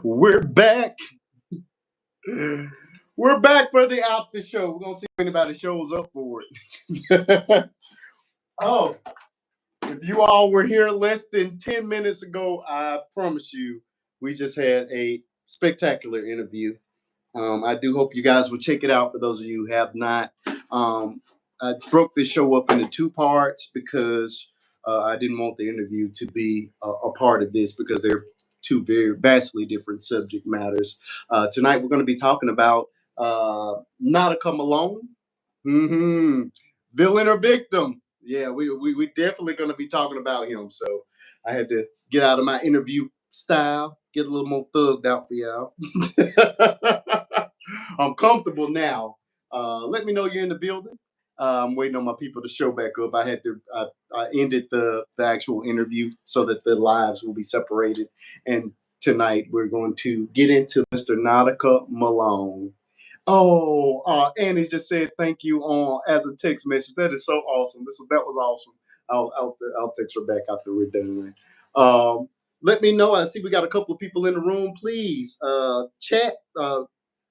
We're back. We're back for the after show. We're gonna see if anybody shows up for it. Oh, if you all were here less than 10 minutes ago, I promise you, we just had a spectacular interview. I do hope you guys will check it out for those of you who have not. I broke this show up into two parts because I didn't want the interview to be a part of this because they're two very vastly different subject matters. Tonight, we're going to be talking about Not a Come Alone, mm-hmm. Villain or Victim. Yeah, we definitely going to be talking about him. So I had to get out of my interview style, get a little more thugged out for y'all. I'm comfortable now. Let me know you're in the building. I'm waiting on my people to show back up. I ended the actual interview so that the lives will be separated. And tonight we're going to get into Mr. Nautica Malone. Oh, Annie just said thank you on as a text message. That is so awesome. That was awesome. I'll text her back after we're done. Let me know. I see we got a couple of people in the room. Please chat.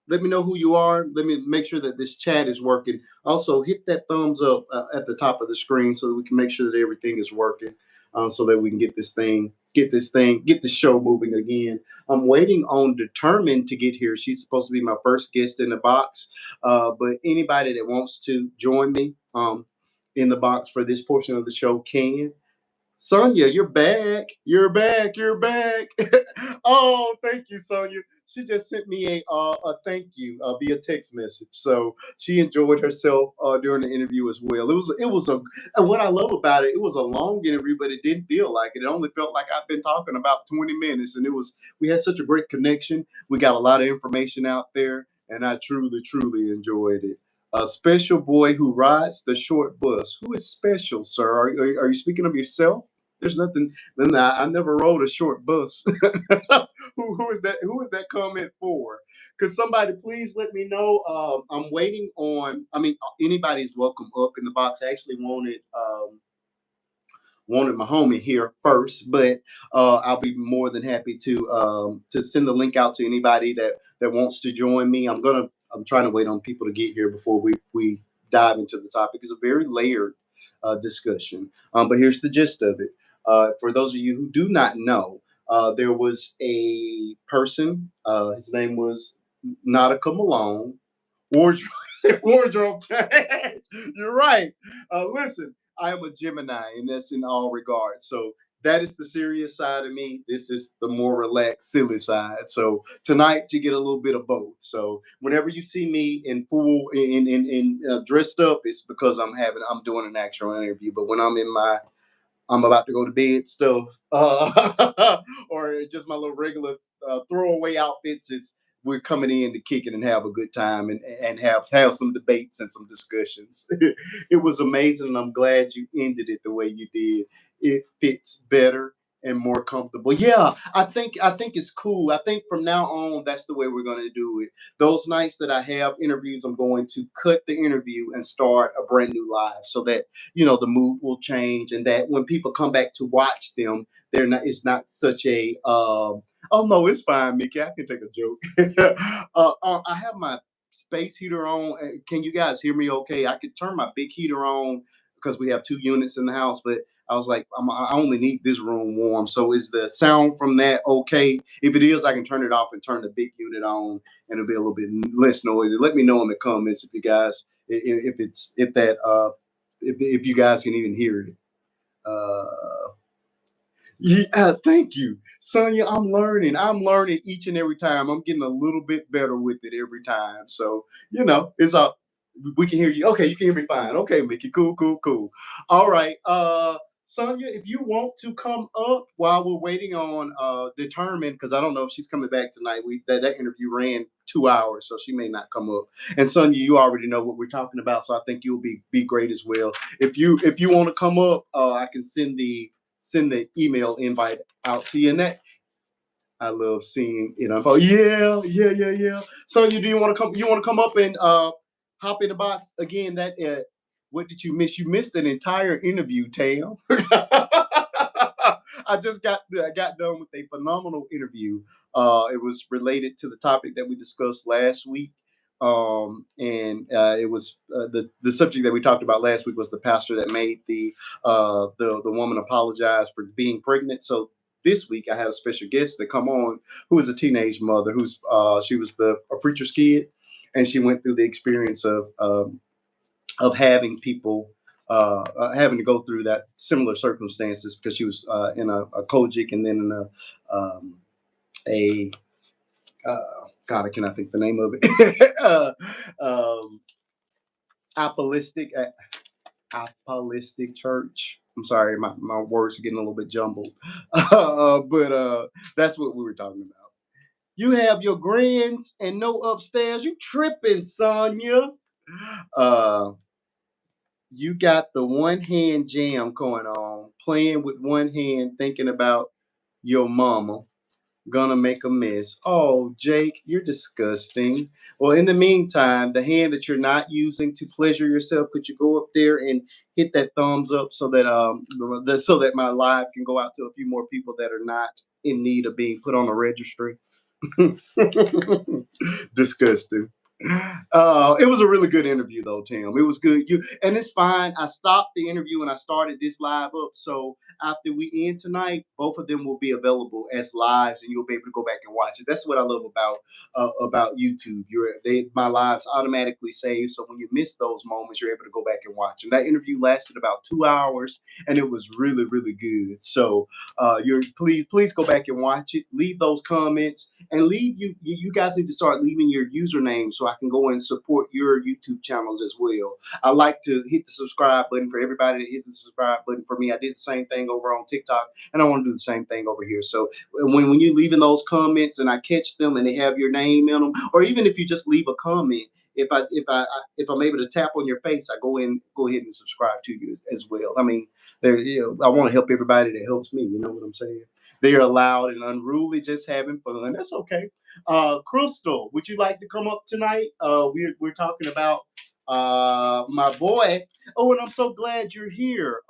Let me know who you are. Let me make sure that this chat is working. Also, hit that thumbs up at the top of the screen so that we can make sure that everything is working, so that we can get the show moving again. I'm waiting on Determined to get here. She's supposed to be my first guest in the box, but anybody that wants to join me in the box for this portion of the show can. Sonia, you're back. You're back. You're back. Oh, thank you, Sonia. She just sent me a thank you via text message. So she enjoyed herself during the interview as well. And what I love about it, it was a long interview, but it didn't feel like it. It only felt like I've been talking about 20 minutes, and we had such a great connection. We got a lot of information out there, and I truly, truly enjoyed it. A special boy who rides the short bus. Who is special, sir? Are you speaking of yourself? There's nothing. Then I never rode a short bus. Who is that? Who is that comment for? Could somebody please let me know? I'm waiting on. I mean, anybody's welcome up in the box. I actually wanted my homie here first, but I'll be more than happy to send the link out to anybody that wants to join me. I'm trying to wait on people to get here before we dive into the topic. It's a very layered discussion, but here's the gist of it. For those of you who do not know, there was a person. His name was Nautica Malone. Wardrobe, wardrobe change. You're right. Listen, I am a Gemini, and that's in all regards. So that is the serious side of me. This is the more relaxed, silly side. So tonight you get a little bit of both. So whenever you see me in full, in dressed up, it's because I'm doing an actual interview. But when I'm about to go to bed stuff, or just my little regular throwaway outfits. We're coming in to kick it and have a good time and have some debates and some discussions. It was amazing, and I'm glad you ended it the way you did. It fits better and more comfortable. Yeah, I think it's cool. I think from now on, that's the way we're going to do it. Those nights that I have interviews, I'm going to cut the interview and start a brand new live so that the mood will change, and that when people come back to watch them, it's not such a oh no, it's fine, Mickey, I can take a joke. I have my space heater on. Can you guys hear me okay? I could turn my big heater on because we have two units in the house, but I was like, I only need this room warm. So is the sound from that okay? If it is, I can turn it off and turn the big unit on, and it'll be a little bit less noisy. Let me know in the comments if you guys, if you guys can even hear it. Uh, yeah, thank you, Sonia. I'm learning each and every time. I'm getting a little bit better with it every time. So it's all. We can hear you. Okay, you can hear me fine. Okay, Mickey. Cool, cool, cool. All right. Sonia, if you want to come up while we're waiting on Determined, because I don't know if she's coming back tonight. That interview ran 2 hours, so she may not come up. And Sonia, you already know what we're talking about, so I think you'll be great as well. If you want to come up, I can send the email invite out to you. And that I love seeing Oh yeah, yeah, yeah, yeah. Sonia, do you want to come? You want to come up and hop in the box again? What did you miss? You missed an entire interview, Tam. I got done with a phenomenal interview. It was related to the topic that we discussed last week. And it was the subject that we talked about last week was the pastor that made the woman apologize for being pregnant. So this week I had a special guest that come on who is a teenage mother who's she was a preacher's kid, and she went through the experience of having people having to go through that similar circumstances because she was in a Kojic and then in a God, I cannot think the name of it. Apostolic Apostolic Church. I'm sorry, my words are getting a little bit jumbled, but that's what we were talking about. You have your grands and no upstairs. You tripping, Sonya? Uh, you got the one hand jam going on, playing with one hand, thinking about your mama. Gonna make a mess. Oh, Jake, you're disgusting. Well, in the meantime, the hand that you're not using to pleasure yourself, could you go up there and hit that thumbs up so that so that my live can go out to a few more people that are not in need of being put on a registry? Disgusting. It was a really good interview though, Tim. It was good. And it's fine. I stopped the interview and I started this live up. So after we end tonight, both of them will be available as lives, and you'll be able to go back and watch it. That's what I love about YouTube. My lives automatically save. So when you miss those moments, you're able to go back and watch them. That interview lasted about 2 hours, and it was really really good. So you're please go back and watch it. Leave those comments and leave you guys need to start leaving your username so I can go and support your YouTube channels as well. I like to hit the subscribe button for everybody that hits the subscribe button for me. I did the same thing over on TikTok, and I want to do the same thing over here. So when you leave in those comments and I catch them and they have your name in them, or even if you just leave a comment, if I'm able to tap on your face, I go ahead and subscribe to you as well. I mean, I want to help everybody that helps me. You know what I'm saying? They are loud and unruly, just having fun. That's okay. Crystal, would you like to come up tonight? We're talking about my boy. Oh, and I'm so glad you're here,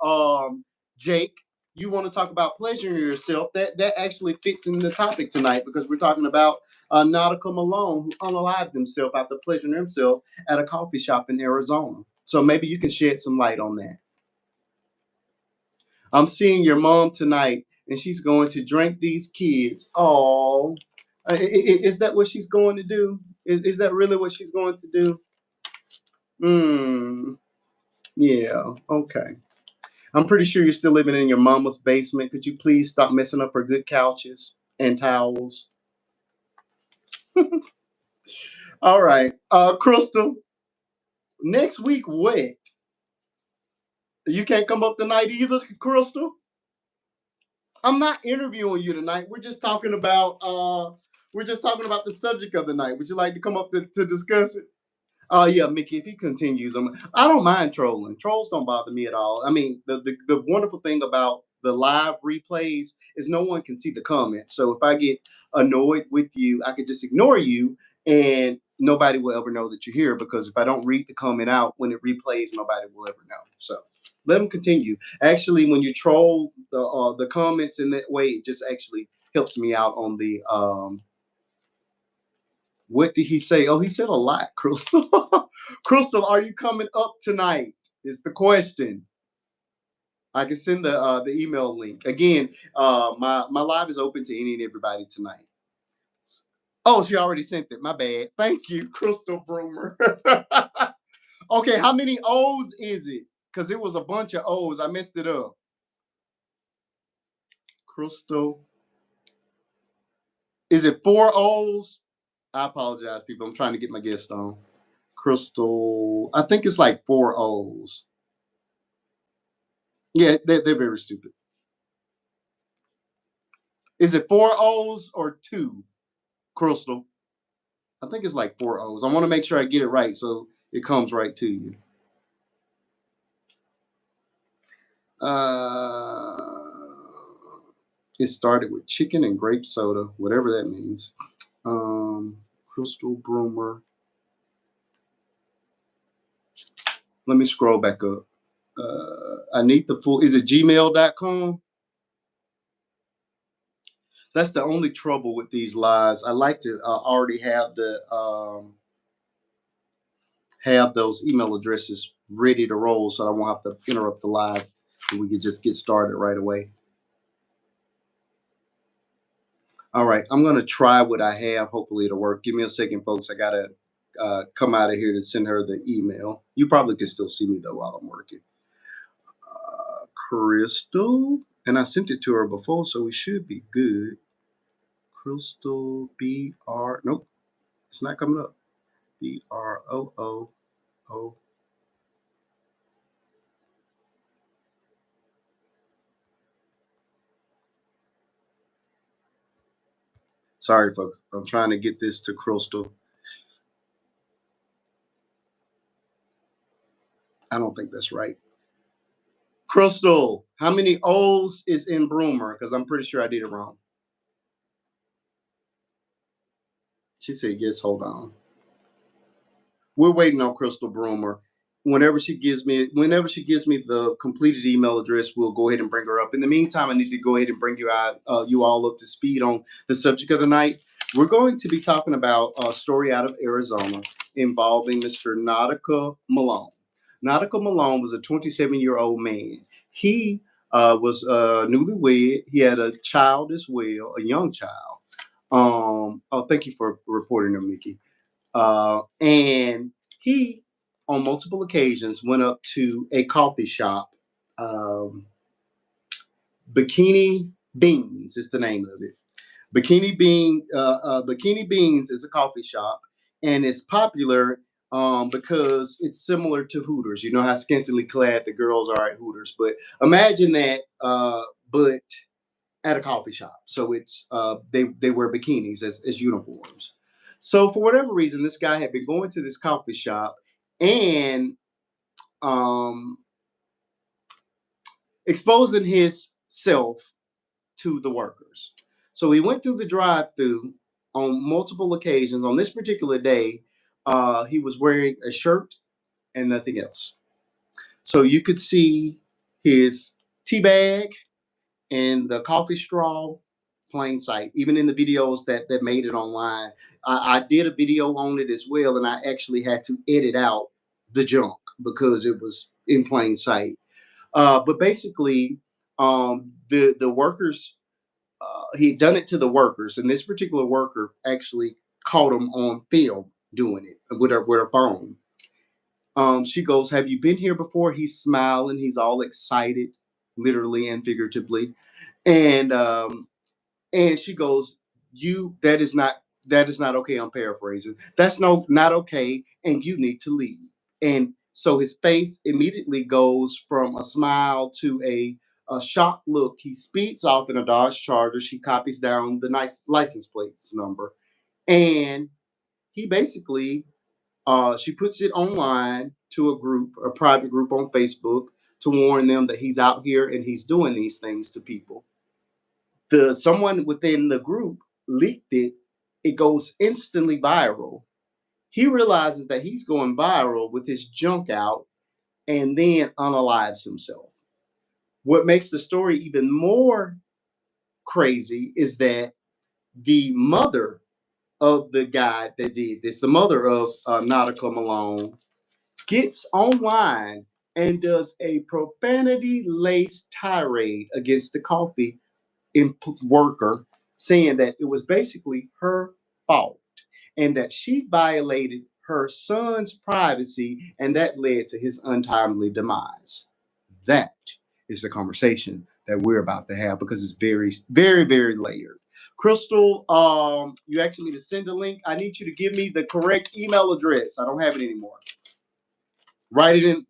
Jake. You want to talk about pleasuring yourself? That actually fits in the topic tonight because we're talking about Nautica Malone who unalived himself after pleasuring himself at a coffee shop in Arizona. So maybe you can shed some light on that. I'm seeing your mom tonight, and she's going to drink these kids. Oh, is that what she's going to do? Is that really what she's going to do? Hmm. Yeah. Okay. I'm pretty sure you're still living in your mama's basement. Could you please stop messing up her good couches and towels? All right. Crystal, next week, what? You can't come up tonight either, Crystal? I'm not interviewing you tonight. We're just talking about the subject of the night. Would you like to come up to discuss it? Oh yeah, Mickey. If he continues, I don't mind trolling. Trolls don't bother me at all. I mean, the wonderful thing about the live replays is no one can see the comments. So if I get annoyed with you, I could just ignore you, and nobody will ever know that you're here because if I don't read the comment out when it replays, nobody will ever know. So let them continue. Actually, when you troll the comments in that way, it just actually helps me out on the what did he say? Oh, he said a lot, Crystal. Crystal, are you coming up tonight? Is the question. I can send the email link. Again, my live is open to any and everybody tonight. Oh, she already sent it. My bad. Thank you, Crystal Broomer. Okay, how many O's is it? Because it was a bunch of O's. I messed it up. Crystal. Is it 4 O's? I apologize, people. I'm trying to get my guest on. Crystal. I think it's like 4 O's. Yeah, they're very stupid. Is it 4 O's or two, Crystal? I think it's like 4 O's. I want to make sure I get it right so it comes right to you. Uh, it started with chicken and grape soda, whatever that means. Crystal Broomer. Let me scroll back up. I need the full. Is it gmail.com? That's the only trouble with these lives. I like to already have those email addresses ready to roll, so I won't have to interrupt the live. So we could just get started right away. All right, I'm gonna try what I have. Hopefully it'll work. Give me a second, folks. I gotta come out of here to send her the email. You probably can still see me though while I'm working. Crystal, and I sent it to her before, so we should be good. Crystal BR. Nope, it's not coming up. BROOO. Sorry, folks. I'm trying to get this to Crystal. I don't think that's right. Crystal, how many O's is in Broomer? Because I'm pretty sure I did it wrong. She said, yes, hold on. We're waiting on Crystal Broomer. Whenever she gives me the completed email address, we'll go ahead and bring her up. In the meantime, I need to go ahead and bring you all up to speed on the subject of the night. We're going to be talking about a story out of Arizona involving Mr. Nautica Malone. Nautica Malone was a 27-year-old man. He was newlywed. He had a child as well, a young child. Thank you for reporting them, Mickey. And he, on multiple occasions, went up to a coffee shop. Um, Bikini Beans is the name of it. Bikini Beans is a coffee shop, and it's popular because it's similar to Hooters. You know how scantily clad the girls are at Hooters, but imagine that, but at a coffee shop. So it's they wear bikinis as uniforms. So for whatever reason, this guy had been going to this coffee shop and um, exposing his self to the workers. So he went through the drive-through on multiple occasions. On this particular day, he was wearing a shirt and nothing else. So you could see his tea bag and the coffee straw, plain sight. Even in the videos that made it online, I did a video on it as well, and I actually had to edit out the junk because it was in plain sight. But basically, the workers, he'd done it to the workers, and this particular worker actually caught him on film doing it with her phone. She goes, "Have you been here before?" He's smiling. He's all excited, literally and figuratively, and she goes, "You that is not okay." I'm paraphrasing. That's not okay, and you need to leave. And so his face immediately goes from a smile to a shocked look. He speeds off in a Dodge Charger. She copies down the nice license plates number, and he basically she puts it online to a private group on Facebook, to warn them that he's out here and he's doing these things to people. The someone within the group leaked it. It goes instantly viral. He realizes that he's going viral with his junk out, and then unalives himself. What makes the story even more crazy is that the mother of the guy that did this, the mother of Nautica Malone, gets online and does a profanity laced tirade against the coffee worker, saying that it was basically her fault and that she violated her son's privacy, and that led to his untimely demise. That is the conversation that we're about to have because it's very, very, very layered. Crystal, you asked me to send a link. I need you to give me the correct email address. I don't have it anymore. Write it in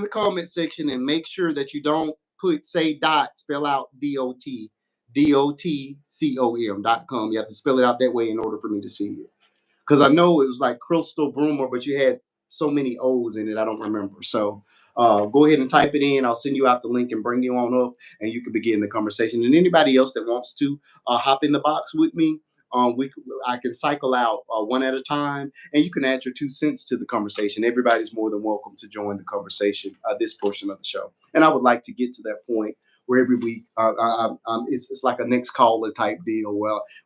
the comment section, and make sure that you don't say dot, spell out DOTCOM.com. You have to spell it out that way in order for me to see it. Because I know it was like Crystal Broomer, but you had so many O's in it, I don't remember. So go ahead and type it in. I'll send you out the link and bring you on up, and you can begin the conversation. And anybody else that wants to hop in the box with me, I can cycle out one at a time, and you can add your 2 cents to the conversation. Everybody's more than welcome to join the conversation, this portion of the show. And I would like to get to that point where every week it's like a next caller type deal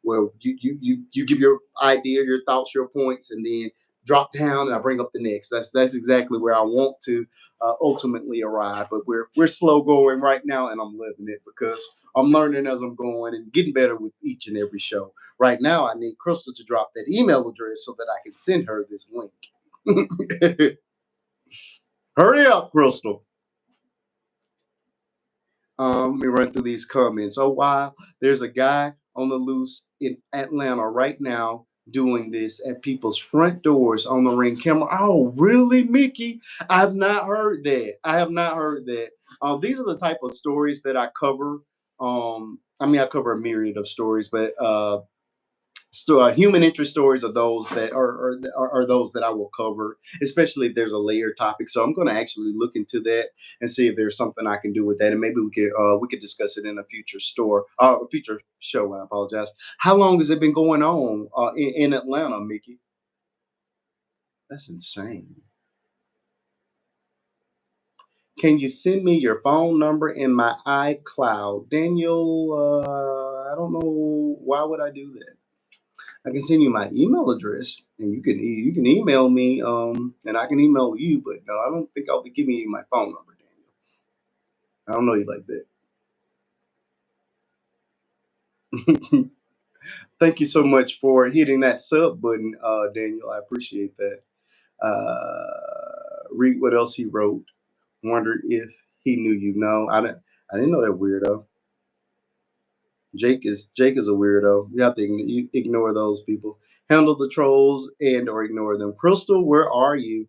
where you give your idea, your thoughts, your points, and then drop down and I bring up the next. That's exactly where I want to ultimately arrive. But we're slow going right now, and I'm living it because I'm learning as I'm going and getting better with each and every show. Right now, I need Crystal to drop that email address so that I can send her this link. Hurry up, Crystal. Let me run through these comments. Oh, wow. There's a guy on the loose in Atlanta right now doing this at people's front doors on the Ring camera. Oh, really, Mickey? I have not heard that. I have not heard that. These are the type of stories that I cover. I cover a myriad of stories, but human interest stories are those that are those that I will cover, especially if there's a layered topic. So I'm going to actually look into that and see if there's something I can do with that, and maybe we could discuss it in a future show. I apologize. How long has it been going on in Atlanta, Mickey? That's insane. Can you send me your phone number in my iCloud, Daniel? I don't know. Why would I do that? I can send you my email address, and you can email me, and I can email you. But no, I don't think I'll be giving you my phone number, Daniel. I don't know you like that. Thank you so much for hitting that sub button, Daniel. I appreciate that. Read what else he wrote. Wondered if he knew you. No, I didn't. I didn't know that weirdo. Jake is a weirdo. You have to ignore those people. Handle the trolls and or ignore them. Crystal, where are you?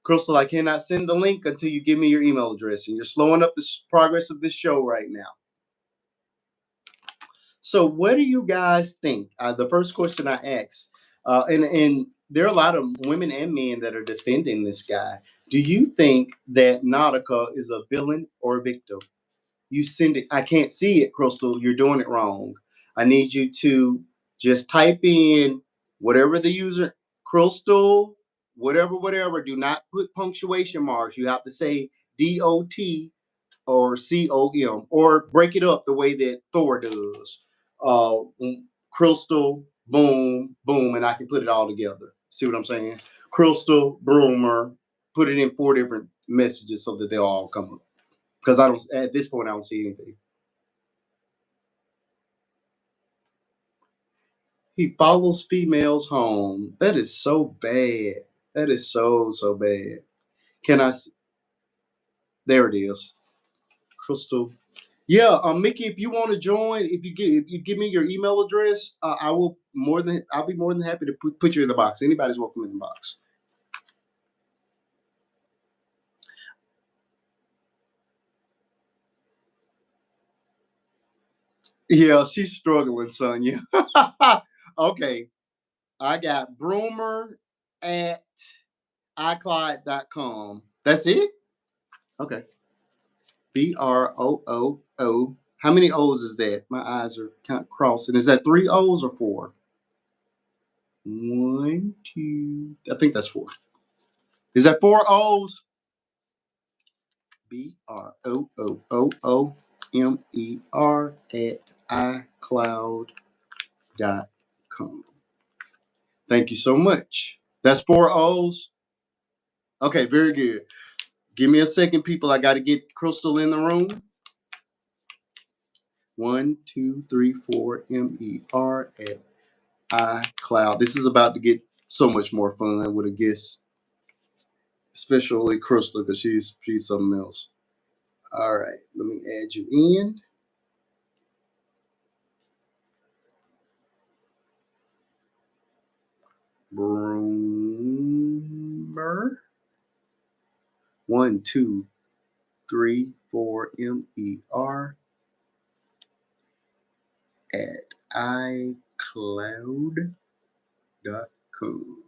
Crystal, I cannot send the link until you give me your email address, and you're slowing up the progress of this show right now. So, what do you guys think? The first question I asked, and there are a lot of women and men that are defending this guy. Do you think that Nautica is a villain or a victim? You send it. I can't see it, Crystal. You're doing it wrong. I need you to just type in whatever the user, Crystal, whatever. Do not put punctuation marks. You have to say DOT or COM or break it up the way that Thor does. Uh, Crystal, boom, boom, and I can put it all together. See what I'm saying? Crystal, Broomer, put it in 4 different messages so that they all come up. Because I don't at this point I don't see anything. He follows females home. That is so bad. That is so bad. Can I? There it is, Crystal. Yeah, Mickey, if you want to join, if you give me your email address, I'll be more than happy to put you in the box. Anybody's welcome in the box. Yeah, she's struggling, Sonya. Okay, I got Broomer at iCloud.com. That's it? Okay. BROOO. How many O's is that? My eyes are kind of crossing. Is that 3 O's or 4? One, two. I think that's 4. Is that 4 O's? BROOOOMER at iCloud.com. Thank you so much. That's 4 O's. Okay, very good. Give me a second, people. I got to get Crystal in the room. 1234MER at iCloud. This is about to get so much more fun with a guest, especially Crystal, because she's something else. All right, let me add you in. Broomer. 1234MER at iCloud.com.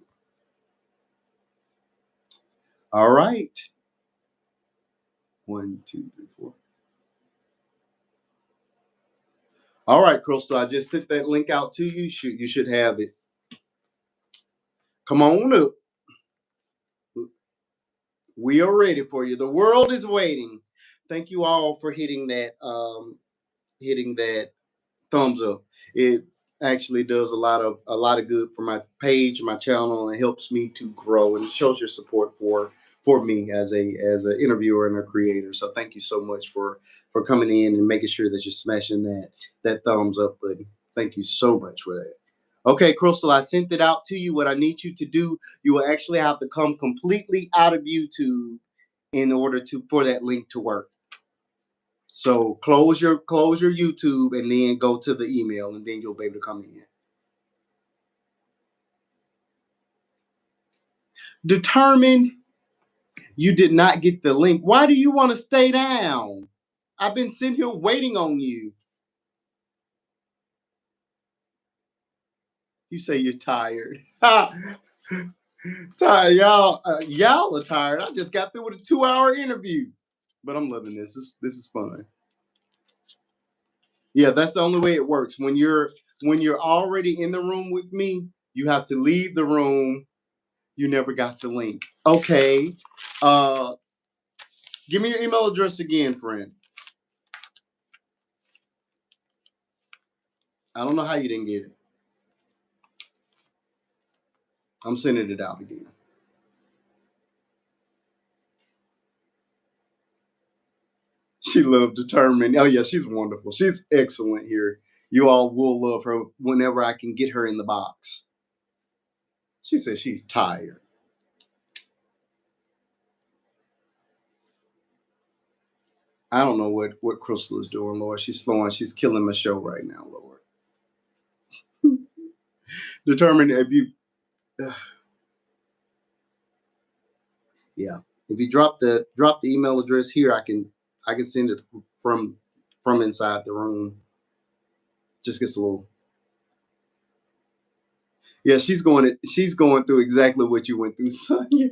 All right. 1, 2, 3, 4. All right, Crystal. I just sent that link out to you. You should have it. Come on up. We are ready for you. The world is waiting. thank you all for hitting that thumbs up. It actually does a lot of good for my page, my channel, and it helps me to grow, and it shows your support for me as a interviewer and a creator. So thank you so much for coming in and making sure that you're smashing that thumbs up button. Thank you so much for that. Okay, Crystal, I sent it out to you. What I need you to do, you will actually have to come completely out of YouTube in order to for that link to work. So close your YouTube and then go to the email and then you'll be able to come in. Determined you did not get the link. Why do you want to stay down? I've been sitting here waiting on you. You say you're tired. Tired, y'all. Y'all are tired. I just got through with a 2-hour interview, but I'm loving this. This is fun. Yeah, that's the only way it works. When you're already in the room with me, you have to leave the room. You never got the link. Okay. Uh, give me your email address again, friend. I don't know how you didn't get it. I'm sending it out again. She loved determined. Oh yeah, she's wonderful. She's excellent here. You all will love her whenever I can get her in the box. She says she's tired. I don't know what Crystal is doing, Lord. She's slowing. She's killing my show right now, Lord. Determined if you, yeah, if you drop the email address here, I can send it from inside the room. Just gets a little. Yeah, she's going through exactly what you went through, Sonya.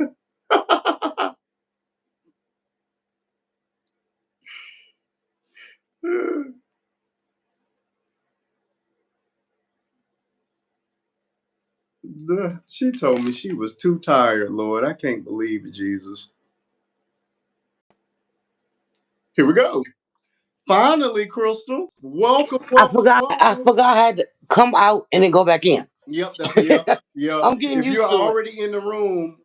She told me she was too tired, Lord. I can't believe it, Jesus. Here we go. Finally, Crystal. Welcome, I welcome, forgot. I welcome. forgot I had to come out and then go back in. Yep, yep, yep. I'm getting If you're used to it. already in the room,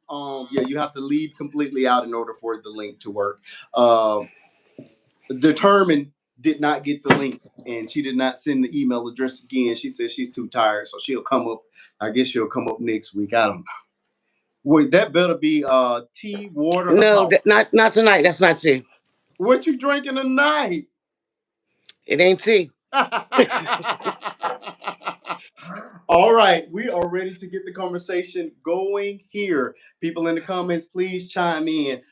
yeah, you have to leave completely out in order for the link to work. Uh, Determined did not get the link, and she did not send the email address again. She says she's too tired, so she'll come up. I guess she'll come up next week. I don't know. Wait, that better be tea, water, or No, coffee. not tonight. That's not tea. What you drinking tonight? It ain't tea. All right, we are ready to get the conversation going here. People in the comments, please chime in.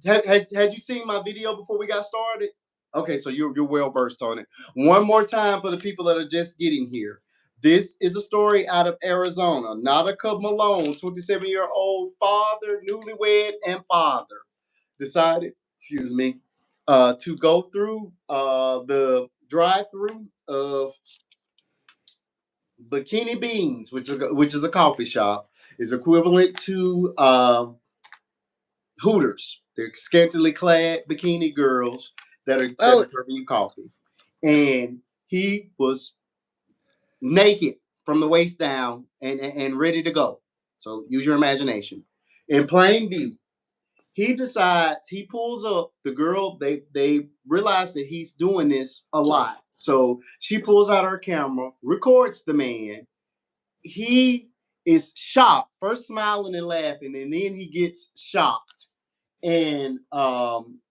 Had you seen my video before we got started? Okay, so you're well versed on it. One more time for the people that are just getting here. This is a story out of Arizona. Nautica Malone, 27-year-old father, newlywed, and father, decided, excuse me, to go through the drive-through of Bikini Beans, which is a coffee shop, is equivalent to Hooters. They're scantily clad bikini girls that are Oh, serving you coffee, and he was naked from the waist down and ready to go. So use your imagination. In plain view, he pulls up the girl. They realize that he's doing this a lot, so she pulls out her camera, records the man. He is shocked, first smiling and laughing, and then he gets shocked and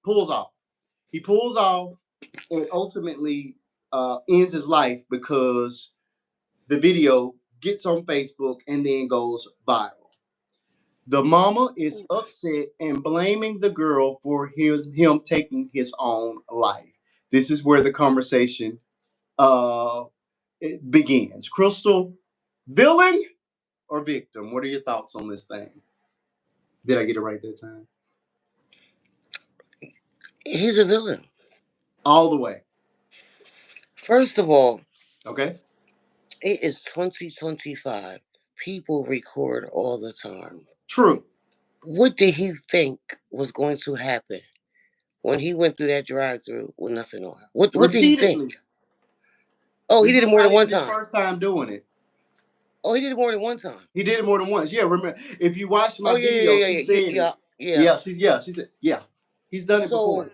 pulls off. He pulls off and ultimately ends his life because the video gets on Facebook and then goes viral. The mama is upset and blaming the girl for him taking his own life. This is where the conversation uh, it begins. Crystal, villain or victim? What are your thoughts on this thing? Did I get it right that time? he's a villain. All the way. First of all, Okay. it is 2025. People record all the time. True. What did he think was going to happen when he went through that drive-through with nothing on. What did he think? repeatedly. Oh, he This did it was more not than one even his time. first time doing it. Oh, he did it more than one time. He did it more than once. Yeah, remember if you watch Oh my yeah, video, yeah, she yeah, yeah, said yeah, it. yeah. She said yeah. He's done it before. So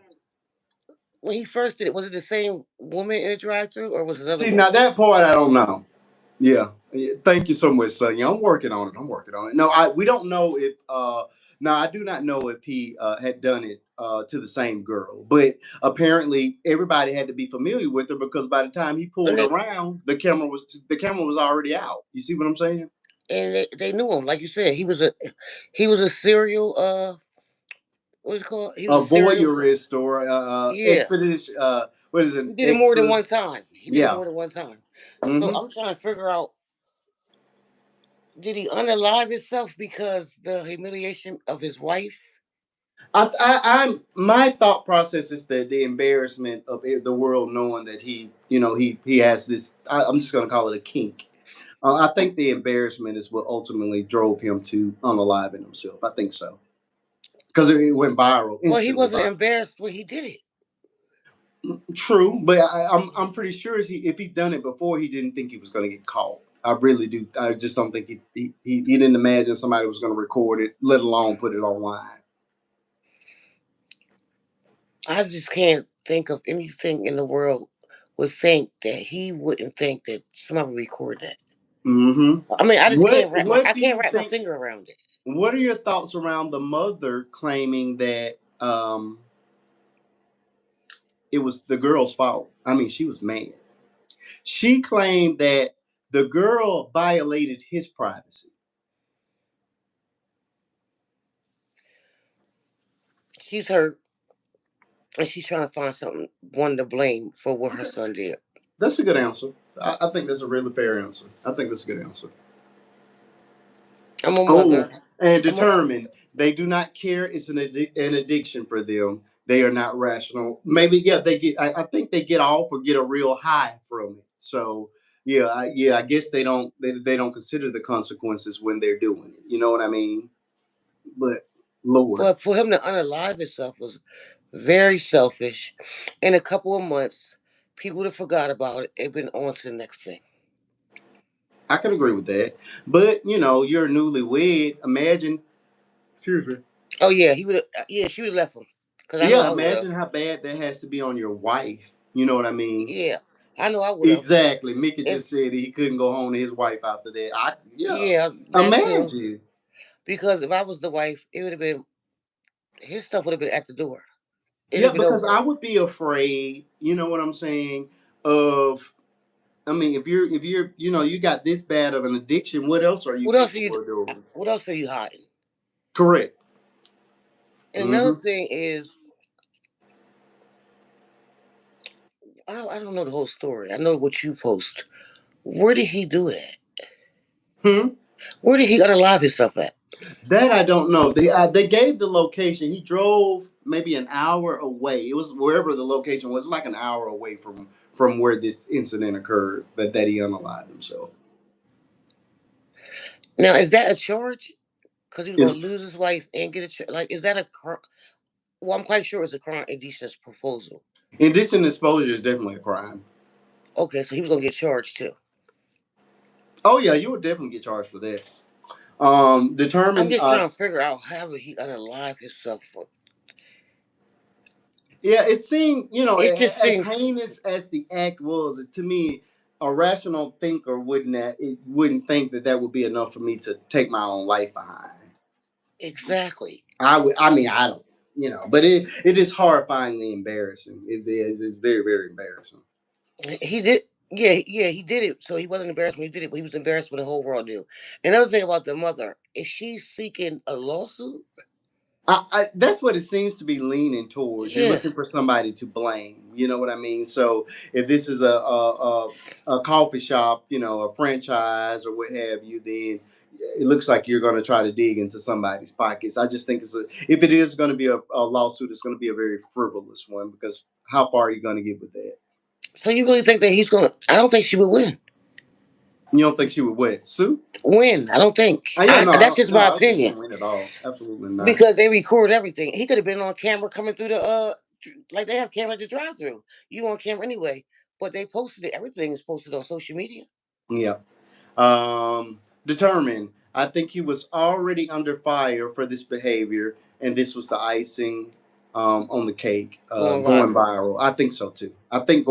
when he first did it, was it the same woman in the drive-through, or was it another See, now woman? that part I don't know. Yeah. Yeah. Thank you so much, son. Yeah, I'm working on it. I'm working on it. No, I we don't know if now I do not know if he had done it to the same girl, but apparently everybody had to be familiar with her because by the time he And pulled around, the camera was already out. You see what I'm saying? they knew him, like you said. He was a serial. What is it called? He was A a serial. voyeurist or Yeah, expedition. What is he it? did it more than one time. He did it Yeah. more than one time. So Hmm. I'm trying to figure out: did he unalive himself because the humiliation of his wife? I'm my thought process is that the embarrassment of the world knowing that he has this. I'm just going to call it a kink. I think the embarrassment is what ultimately drove him to unaliving himself. I think so because it went viral, Well, he instantly wasn't viral. embarrassed when he did it. True, but I'm pretty sure if he'd done it before, he didn't think he was going to get caught. I really do. I just don't think he didn't imagine somebody was going to record it, let alone put it online. I just can't think of anything in the world would think that he wouldn't think that somebody would record that. Hmm. I mean, I just What can't What I do can't you wrap my think? finger around it. What are your thoughts around the mother claiming that it was the girl's fault? I mean, she was mad. She claimed that the girl violated his privacy. She's hurt and she's trying to find one to blame for what her Okay, son did. that's a good answer. I think that's a really fair answer. I think that's a good answer. I'm a Oh, mother. and I'm a, determined they do not care. It's an addiction for them. They are not rational. Maybe yeah, they get. I think they get off or get a real high from it. So yeah, I guess they don't consider the consequences when they're doing it. You know what I mean? But Lord, but for him to unalive himself was very selfish. In a couple of months, people would have forgot about it and been on to the next thing. I could agree with that. But you're newlywed. Imagine. Excuse me. Oh yeah, he would have. Yeah, she would have left him. Cause I know Yeah, I would have. imagine how bad that has to be on your wife. You know what I mean? Yeah, I know I would have. Exactly. Mickey And just said he couldn't go home to his wife after that. Yeah. yeah, that too. Imagine. Because if I was the wife, it would have been his stuff would have been at the door. It'd Yeah, have been because I over. would be afraid, you know what I'm saying, of I mean, if you're you got this bad of an addiction, what else are you What else are you? capable of doing? What else are you hiding? Correct. And another Mm-hmm. thing is, I don't know the whole story. I know what you post. Where did he do that? Hmm. Where did he unalive himself at? That I don't know. They gave the location. He drove maybe an hour away. It was wherever the location was, like an hour away from where this incident occurred. That he unalived himself. Now, is that a charge? Because he was Is going to lose his wife and get a charge. Like, is that a crime? Well, I'm quite sure it's a crime indecent proposal. indecent exposure is definitely a crime. Okay, so he was going to get charged too. Oh yeah, you would definitely get charged for that. I'm Determined. just trying to figure out how did he unalive himself. Yeah, it seemed, It just as seems heinous as the act was, to me, a rational thinker wouldn't think that that would be enough for me to take my own life behind. exactly. I would. I mean, I don't. But it is horrifyingly embarrassing. It is. It's very very embarrassing. He did. Yeah, yeah, he did it. So he wasn't embarrassed when he did it, but he was embarrassed when the whole world knew. Another thing about the mother is she seeking a lawsuit? That's what it seems to be leaning towards. You're Yeah. looking for somebody to blame. You know what I mean? So if this is a coffee shop, a franchise or what have you, then it looks like you're going to try to dig into somebody's pockets. I just think if it is going to be a lawsuit, it's going to be a very frivolous one because how far are you going to get with that? So you really think that he's gonna? I don't think she would win. You don't think she would what sue? Win? I don't think. Yeah, no, That's just no, my I don't think she opinion would win at all. Absolutely not. because they record everything. He could have been on camera coming through the like they have camera at the drive-through. You on camera anyway, but they posted it. Everything is posted on social media. Yeah. Determined. I think he was already under fire for this behavior, and this was the icing on the cake, Going going viral. viral. I think so too.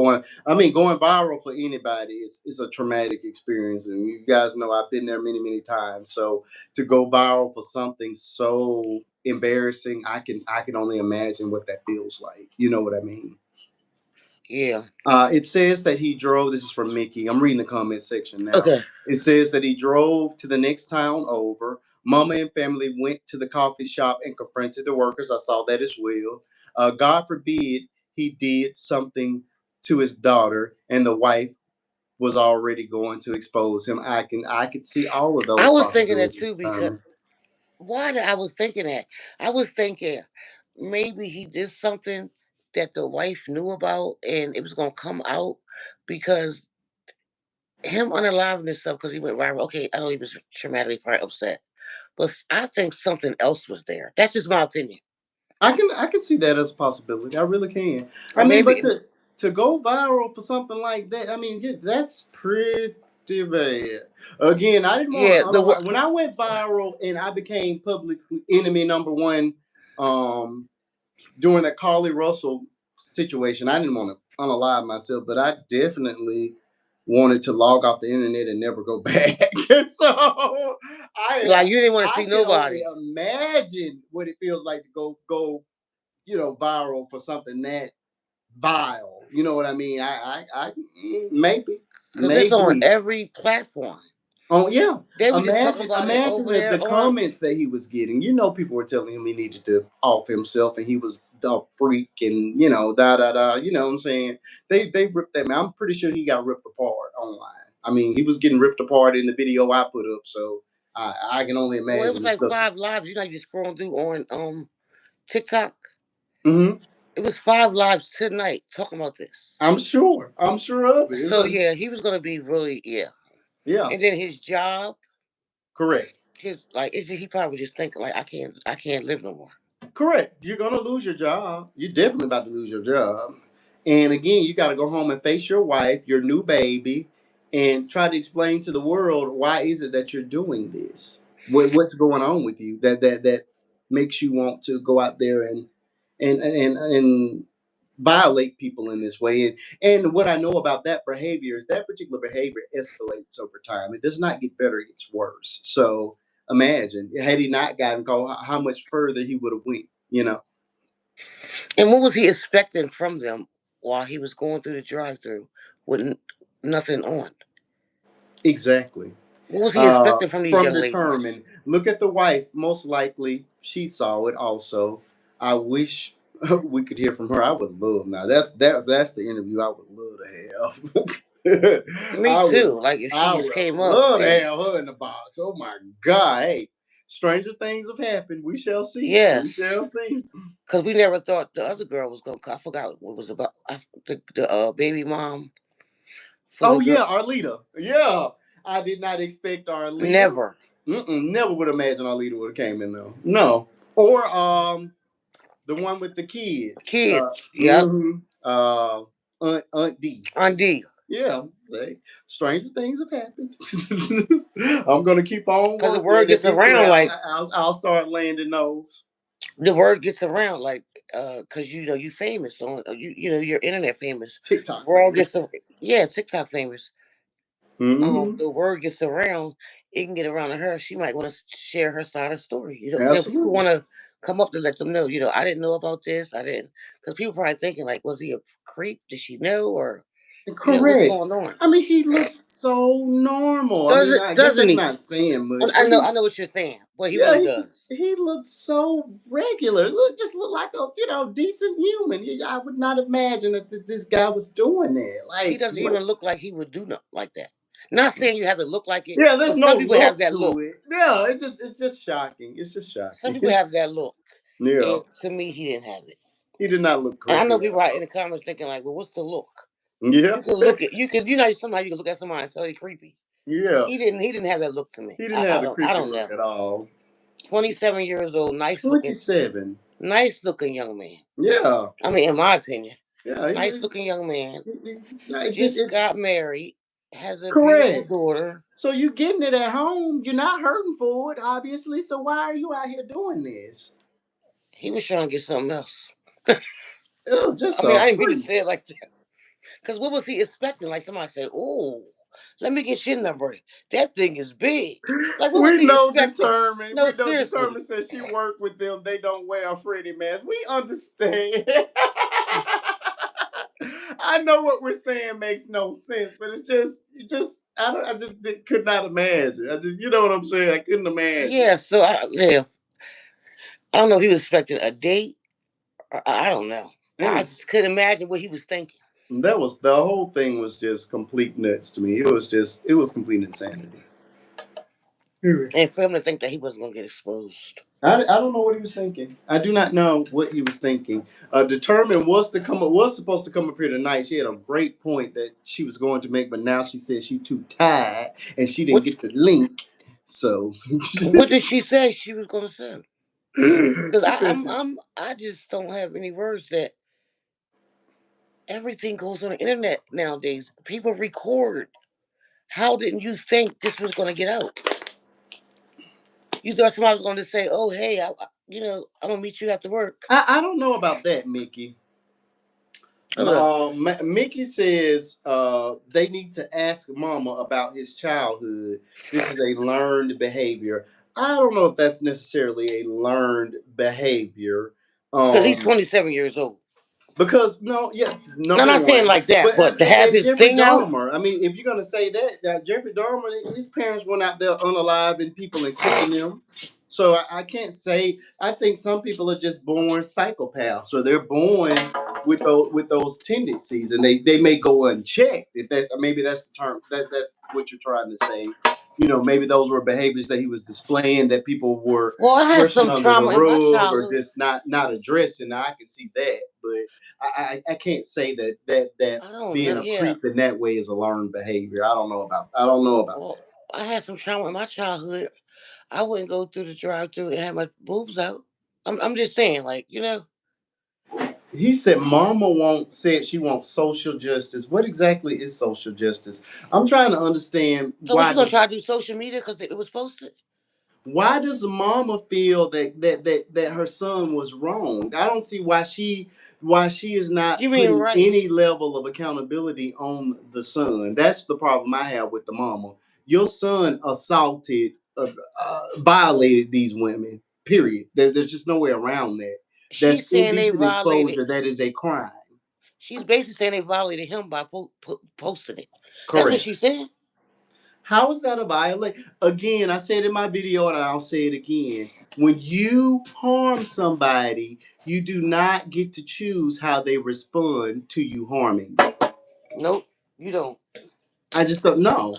Going viral for anybody is a traumatic experience, and you guys know I've been there many, many times. So to go viral for something so embarrassing, I can only imagine what that feels like. You know what I mean? Yeah. It says that he drove. This is from Mickey. I'm reading the comment section now. Okay. It says that he drove to the next town over. Mama and family went to the coffee shop and confronted the workers. I saw that as well. God forbid he did something to his daughter, and the wife was already going to expose him. I could see all of I those was thinking that possibilities. too because why did I was thinking that? I was thinking maybe he did something that the wife knew about and it was gonna come out because him unaliving himself because he went viral. Okay, I know he was traumatically probably upset, but I think something else was there. That's just my opinion. I can see that as a possibility. I really can. I Or mean, but maybe to go viral for something like that, I mean, yeah, that's pretty bad. Again, I didn't want yeah, to when I went viral and I became public enemy number one. During that Carly Russell situation, I didn't want to unalive myself, but I definitely wanted to log off the internet and never go back. So I like you didn't want to I see can only nobody. imagine what it feels like to go viral for something that vile. You know what I mean? Maybe, Because it's on maybe. every platform. Oh yeah. They were just talking Imagine about it imagine over the, there the on. comments that he was getting. People were telling him he needed to off himself and he was the freak and da da da. You know what I'm saying? They ripped that man. I'm pretty sure he got ripped apart online. I mean, he was getting ripped apart in the video I put up, so I can only Well, it imagine was the like stuff. five lives. You know, you scrolling through on TikTok. Hmm. It was five lives tonight talking about this. I'm sure. I'm sure of it. So yeah, he was gonna be really Yeah, and then his job, correct. his like, he probably just thinking like, I can't live no more. Correct. You're gonna lose your job. You're definitely about to lose your job. And again, you got to go home and face your wife, your new baby, and try to explain to the world why is it that you're doing this? What's going on with you that makes you want to go out there and violate people in this way? And what I know about that behavior is that particular behavior escalates over time. It does not get better; it gets worse. So imagine had he not gotten caught, how much further he would have went. And what was he expecting from them while he was going through the drive-through with nothing on? Exactly. What was he expecting from these From young ladies? determined. Look at the wife. Most likely, she saw it also. I wish we could hear from her. I would love now. That's the interview I would love to have. Me too. Like if she I just would came up love to and have her in the box. Oh my God! Hey, stranger things have happened. We shall see. We yes, shall see. because we never thought the other girl was gonna. I forgot what it was about. The baby mom for the Oh girl. yeah, Arlita. Yeah, I did not expect Arlita. Never Never would imagine Arlita would have came in though. No, or the one with the kids. kids. Yep, Mm-hmm. Aunt D. on D. Yeah, they, stranger things have happened. I'm gonna keep on Because the working, word and gets eventually around like I'll start landing those the word gets around like because you famous on you're internet famous. TikTok Word gets famous. yeah, TikTok famous. Hmm. The word gets around, it can get around to her. She might want to share her side of the story. People Absolutely. want to come up to let them know. I didn't know about this. I didn't, because people probably thinking like, was he a creep? Did she know, or what's Correct. going on? I mean, he looks so normal. I Does mean, it? I guess Doesn't that's he? not saying Well, much, I but know, he I know what you're saying, but he yeah, really does. he looked so regular. Just looked like a decent human. I would not imagine that this guy was doing that. He Like doesn't even what? look like he would do nothing like that. Not saying you have to look like it, Yeah, there's but no some people have look that to look. it. Yeah, it's just shocking. It's just Some shocking. people have that look, Yeah, and to me, he didn't have it. he did not look And I know creepy at people are in all. the comments thinking like, "Well, what's the look?" Yeah, You can look at you can somebody you can look at somebody and say they creepy. yeah. He didn't have that look to me. He didn't I have the don't I creepy don't look know. at all. 27 years old, nice looking. 27. Nice looking young man. Yeah, I mean, in my opinion, yeah. nice looking young man. Just It, got married, has a beautiful correct. daughter. So you getting it at home. You're not hurting for it, obviously. So why are you out here doing this? He was trying to get something else. Ugh, I just mean, a I didn't mean to freak. say it like that. Because what was he expecting? Like somebody say, "Oh, let me get your number. That thing is big." Like what was We he know expecting? determined. No, We know seriously. determined says she worked with them. They don't wear a Freddie mask. We understand. I know what we're saying makes no sense, but it's just, I don't, I just could not imagine. I just, you know what I'm saying? I couldn't imagine. Yeah. So I don't know if he was expecting a date. I don't know. It I was just couldn't imagine what he was thinking. that was the whole thing was just complete nuts to me. It was complete insanity. And for him to think that he wasn't gonna get exposed. I don't know what he was thinking. I do not know what he was thinking. Determined was supposed to come up here tonight. She had a great point that she was going to make, but now she said she's too tired and she didn't What get the link. So what did she say she was gonna say? Because she said she, I just don't have any words that everything goes on the internet nowadays. People record. How didn't you think this was gonna get out? You thought somebody was gonna say, "Oh, hey, I'm gonna meet you after work." I don't know about that, Mickey. Hold up. Mickey says they need to ask Mama about his childhood. This is a learned behavior. I don't know if that's necessarily a learned behavior. Because he's Um, 27 years old. Because no, yeah, I'm number not saying one, like that, but but to have his Jeffrey thing out. Dahmer. I mean, if you're gonna say that, Jeffrey Dahmer, his parents went out there unaliving people and cooking them. So I can't say. I think some people are just born psychopaths, so they're born with those tendencies, and they may go unchecked. If that's maybe that's the term that's what you're trying to say. You know, maybe those were behaviors that he was displaying that people were Well, I had brushing some under the trauma in my rug or childhood. just not addressing. Now I can see that, but I can't say that I don't know. being a Yeah. creep in that way is a learned behavior. I don't know about that. Well, I had some trauma in my childhood. I wouldn't go through the drive-through and have my boobs out. I'm just saying, like, He said Mama won't said she wants social justice. What exactly is social justice? I'm trying to understand So what you gonna try to do social media because it was posted? why does Mama feel that her son was wrong? I don't see why she is You not mean putting right? any level of accountability on the son. That's the problem I have with the mama. Your son assaulted, violated these women. Period. There's just no way around that. That's She's saying they indecent violated. exposure. That is a crime. She's basically saying they violated him by posting it. That's what Correct. she's saying. How is that a violation? Again, I said in my video and I'll say it again. When you harm somebody, you do not get to choose how they respond to you harming them. Nope, you don't. I just don't know.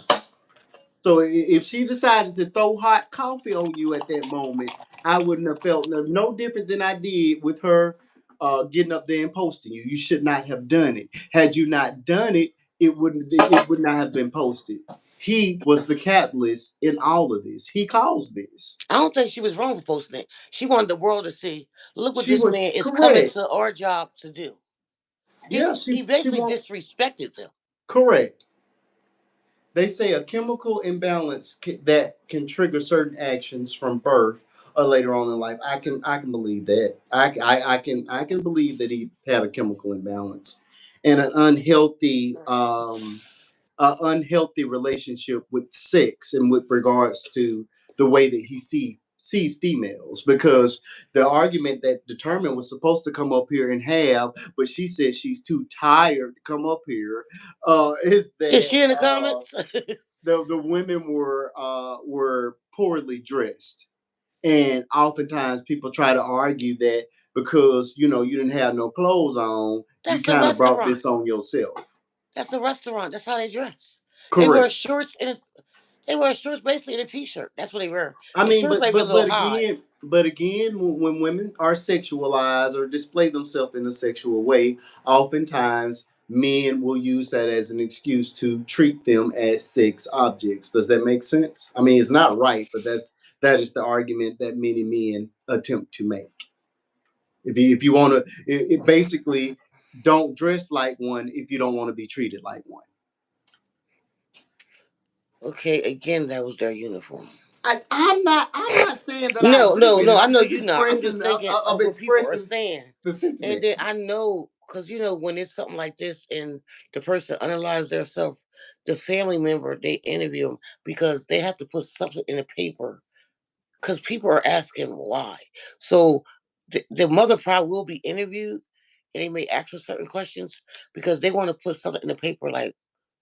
So if she decided to throw hot coffee on you at that moment, I wouldn't have felt no different than I did with her getting up there and posting you. You should not have done it. Had you not done it, it would not have been posted. He was the catalyst in all of this. He caused this. I don't think she was wrong for posting it. She wanted the world to see. Look what She this was man is coming correct. to our job to do. Yeah, He she basically won't disrespected them. correct. They say a chemical imbalance that can trigger certain actions from birth or later on in life. I can believe that. I can believe that he had a chemical imbalance and an unhealthy relationship with sex and with regards to the way that he sees females, because the argument that Determined was supposed to come up here and have, but she said she's too tired to come up here, is Is that she in the comments? the women were poorly dressed, and oftentimes people try to argue that because you didn't have no clothes on, you That's a kind of brought restaurant. this on yourself. That's a restaurant. That's how they dress. They wear Correct. shorts and they wear shorts basically in a t-shirt. That's what they wear. I The mean, shorts may be a little high. but again, when women are sexualized or display themselves in a sexual way, oftentimes men will use that as an excuse to treat them as sex objects. Does that make sense? I mean, it's not right, but that is the argument that many men attempt to make. If you want to, it basically don't dress like one if you don't want to be treated like one. Okay, again, that was their uniform. I'm not saying that I No, agree no, with it. no. I I'm know just you not. I'm expressing just thinking of of what people are expressing saying, the and sentiment. then I know because when it's something like this and the person analyzes themselves, the family member they interview them because they have to put something in the paper because people are asking why. So the mother probably will be interviewed, and they may ask her certain questions because they want to put something in the paper like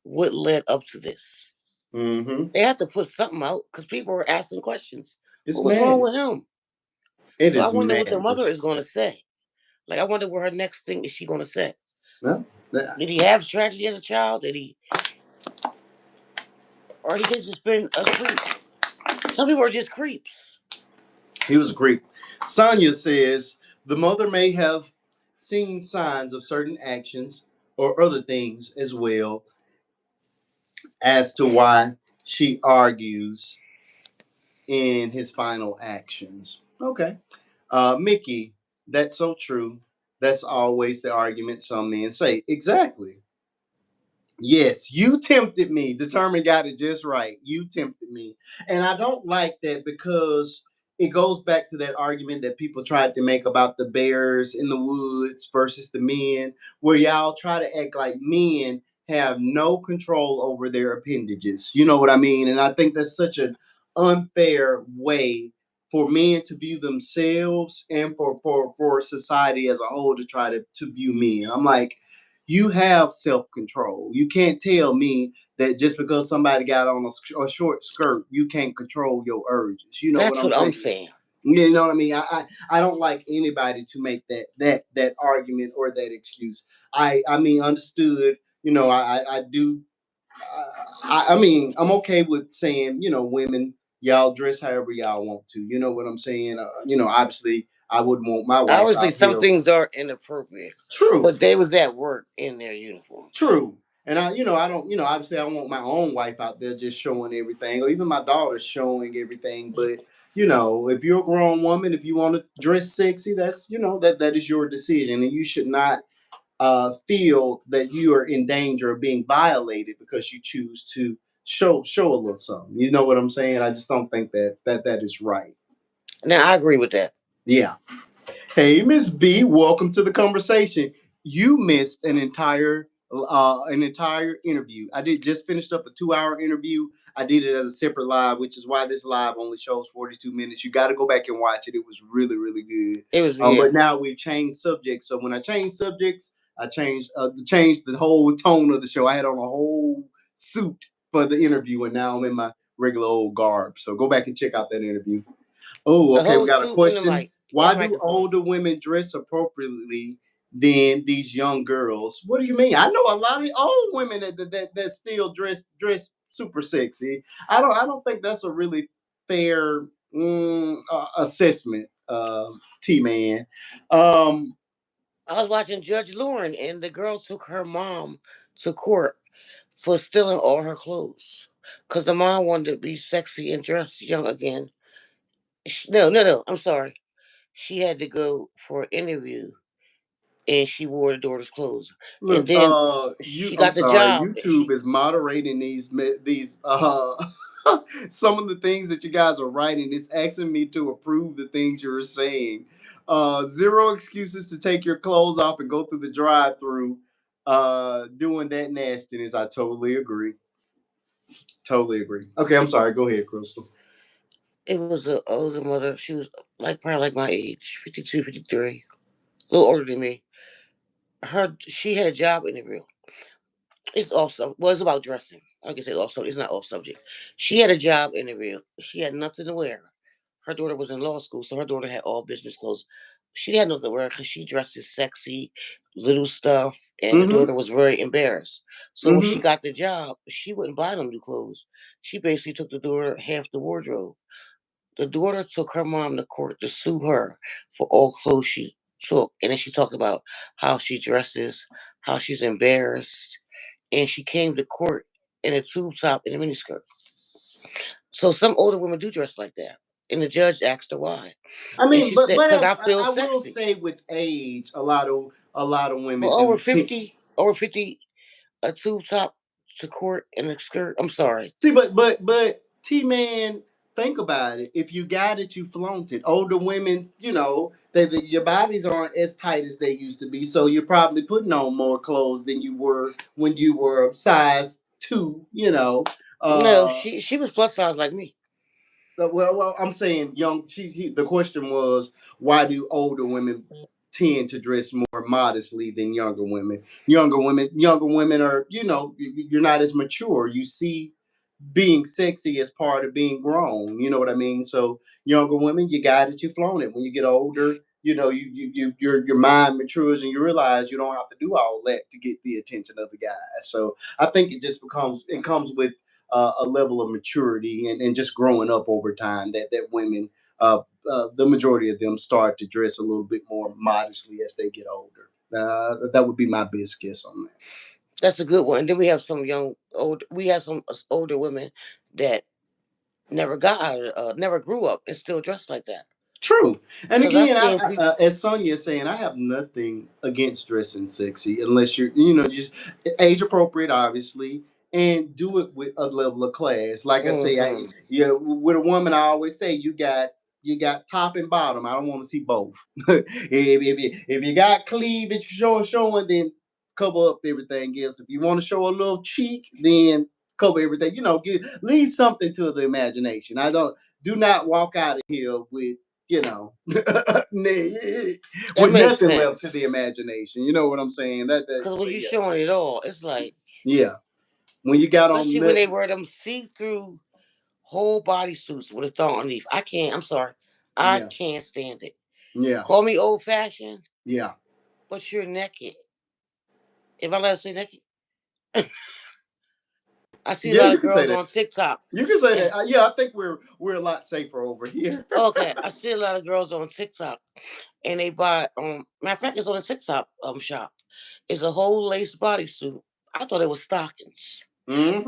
what led up to this. Hmm. They have to put something out because people are asking questions. It's What was wrong mad. with him? It So I is wonder what the mother madness. is going to say. Like I wonder what her next thing is she going to say. No, Did he have tragedy as a child? Did he, or he could just been a creep? Some people are just creeps. he was a creep. Sonia says the mother may have seen signs of certain actions or other things as well as to why she argues in his final actions. Okay. Mickey, that's so true. That's always the argument some men say. Exactly. Yes, you tempted me. Determined got it just right. You tempted me. And I don't like that because it goes back to that argument that people tried to make about the bears in the woods versus the men, where y'all try to act like men have no control over their appendages. You know what I mean? And I think that's such an unfair way for men to view themselves and for society as a whole to try to view men. I'm like, you have self control. You can't tell me that just because somebody got on a short skirt, you can't control your urges. You know what That's I'm what I'm saying? saying. You know what I mean? I don't like anybody to make that argument or that excuse. I mean, understood. You know, I do. I mean, I'm okay with saying, women, y'all dress however y'all want to. You know what I'm saying? Obviously, I wouldn't want my wife Obviously, out some here. things are inappropriate, True. but they was at work in their uniforms. True. And I don't, obviously I want my own wife out there just showing everything, or even my daughter showing everything. But if you're a grown woman, if you want to dress sexy, that's that is your decision, and you should not feel that you are in danger of being violated because you choose to show a little something. You know what I'm saying? I just don't think that is right. Now, I agree with that. Yeah. Hey, Miss B, welcome to the conversation. You missed an entire interview. I did just finished up a 2 hour interview. I did it as a separate live, which is why this live only shows 42 minutes. You got to go back and watch it. It was really, really good. It was, yeah. But now we've changed subjects. So when I changed subjects, I changed the whole tone of the show. I had on a whole suit for the interview, and now I'm in my regular old garb. So go back and check out that interview. Oh, The okay. whole We got a suit and the question. mic and Why do microphone. older women dress appropriately than these young girls? What do you mean? I know a lot of old women that still dress super sexy. I don't think that's a really fair assessment, T man. Um, I was watching Judge Lauren, and the girl took her mom to court for stealing all her clothes because the mom wanted to be sexy and dressed young again. No, no, no. I'm sorry. She had to go for an interview, and she wore the daughter's clothes. And Look, then you. she I'm got the sorry. job. And YouTube she is moderating these some of the things that you guys are writing. It's asking me to approve the things you're saying. Zero excuses to take your clothes off and go through the drive-through. Doing that nastiness. I totally agree. Totally agree. Okay, I'm sorry. Go ahead, Crystal. it was an older mother. She was like probably like my age, 52, 53, a little older than me. She had a job interview. It's also it's about dressing. I guess it's not off subject. She had a job interview. She had nothing to wear. Her daughter was in law school, so her daughter had all business clothes. She had nothing to wear because she dressed as sexy, little stuff, and the Mm-hmm. daughter was very embarrassed. So when she Mm-hmm. got the job, she wouldn't buy them new clothes. She basically took the daughter half the wardrobe. The daughter took her mom to court to sue her for all clothes she took, and then she talked about how she dresses, how she's embarrassed, and she came to court in a tube top and a miniskirt. So some older women do dress like that. And the judge asked her why, I and mean, she said, but "Cause I feel I will sexy." say, with age, a lot of women Well, over do. 50, over 50, a tube top to court and a skirt. I'm sorry. See, but T man, think about it. If you got it, you flaunt it. Older women, your bodies aren't as tight as they used to be, so you're probably putting on more clothes than you were when you were size two. No, Uh, she was plus size like me. well, I'm saying young. The question was, why do older women tend to dress more modestly than younger women? Younger women are, you're not as mature. You see being sexy as part of being grown. You know what I mean? So younger women, you got it, you flown it. When you get older, your mind matures and you realize you don't have to do all that to get the attention of the guys. So I think it comes with a level of maturity and just growing up over time that women, the majority of them, start to dress a little bit more modestly as they get older. That would be my best guess on that. That's a good one. And then we have some we have some older women that never got out of, never grew up and still dress like that. True. And Cause I again, seen people. as Sonia is saying, I have nothing against dressing sexy unless you're, just age appropriate, obviously, and do it with a level of class. Like I say, Hmm. with a woman, I always say you got top and bottom. I don't want to see both. If you got cleavage showing, then cover up everything else. If you want to show a little cheek, then cover everything. Leave something to the imagination. I don't do not walk out of here with you know, That with makes nothing left to the sense. imagination. You know what I'm saying? Cause when you Yeah, showing it all, it's like, yeah. When you got on especially when they nothing, wear them see through whole body suits with a thong underneath. I can't. I'm sorry. I yeah, can't stand it. yeah, Call me old fashioned, yeah. but you're naked. If I let to say naked, I see a Yeah, lot you of can say girls that. on TikTok, You can say and that. Yeah, I think we're a lot safer over here. okay, I see a lot of girls on TikTok, and they buy. Matter of fact, it's on a TikTok shop. It's a whole lace bodysuit. I thought it was stockings,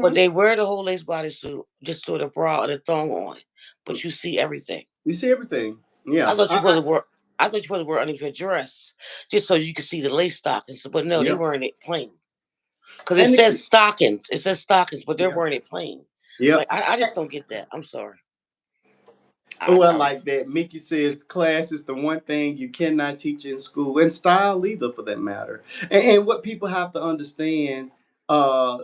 but Hmm. they wear the whole lace bodysuit just with a bra and a thong on, but you see everything. You see everything. I Yeah. thought you supposed to wear. I thought you supposed to wear underneath your dress just so you could see the lace stockings, but no, they Yep. wearing it plain. Because it And says stockings. It says stockings, but they're yeah. wearing it plain. Like Yep. I just don't get that. I'm sorry. I Oh, I don't. like that. Mickey says class is the one thing you cannot teach in school, and style either, for that matter. And what people have to understand,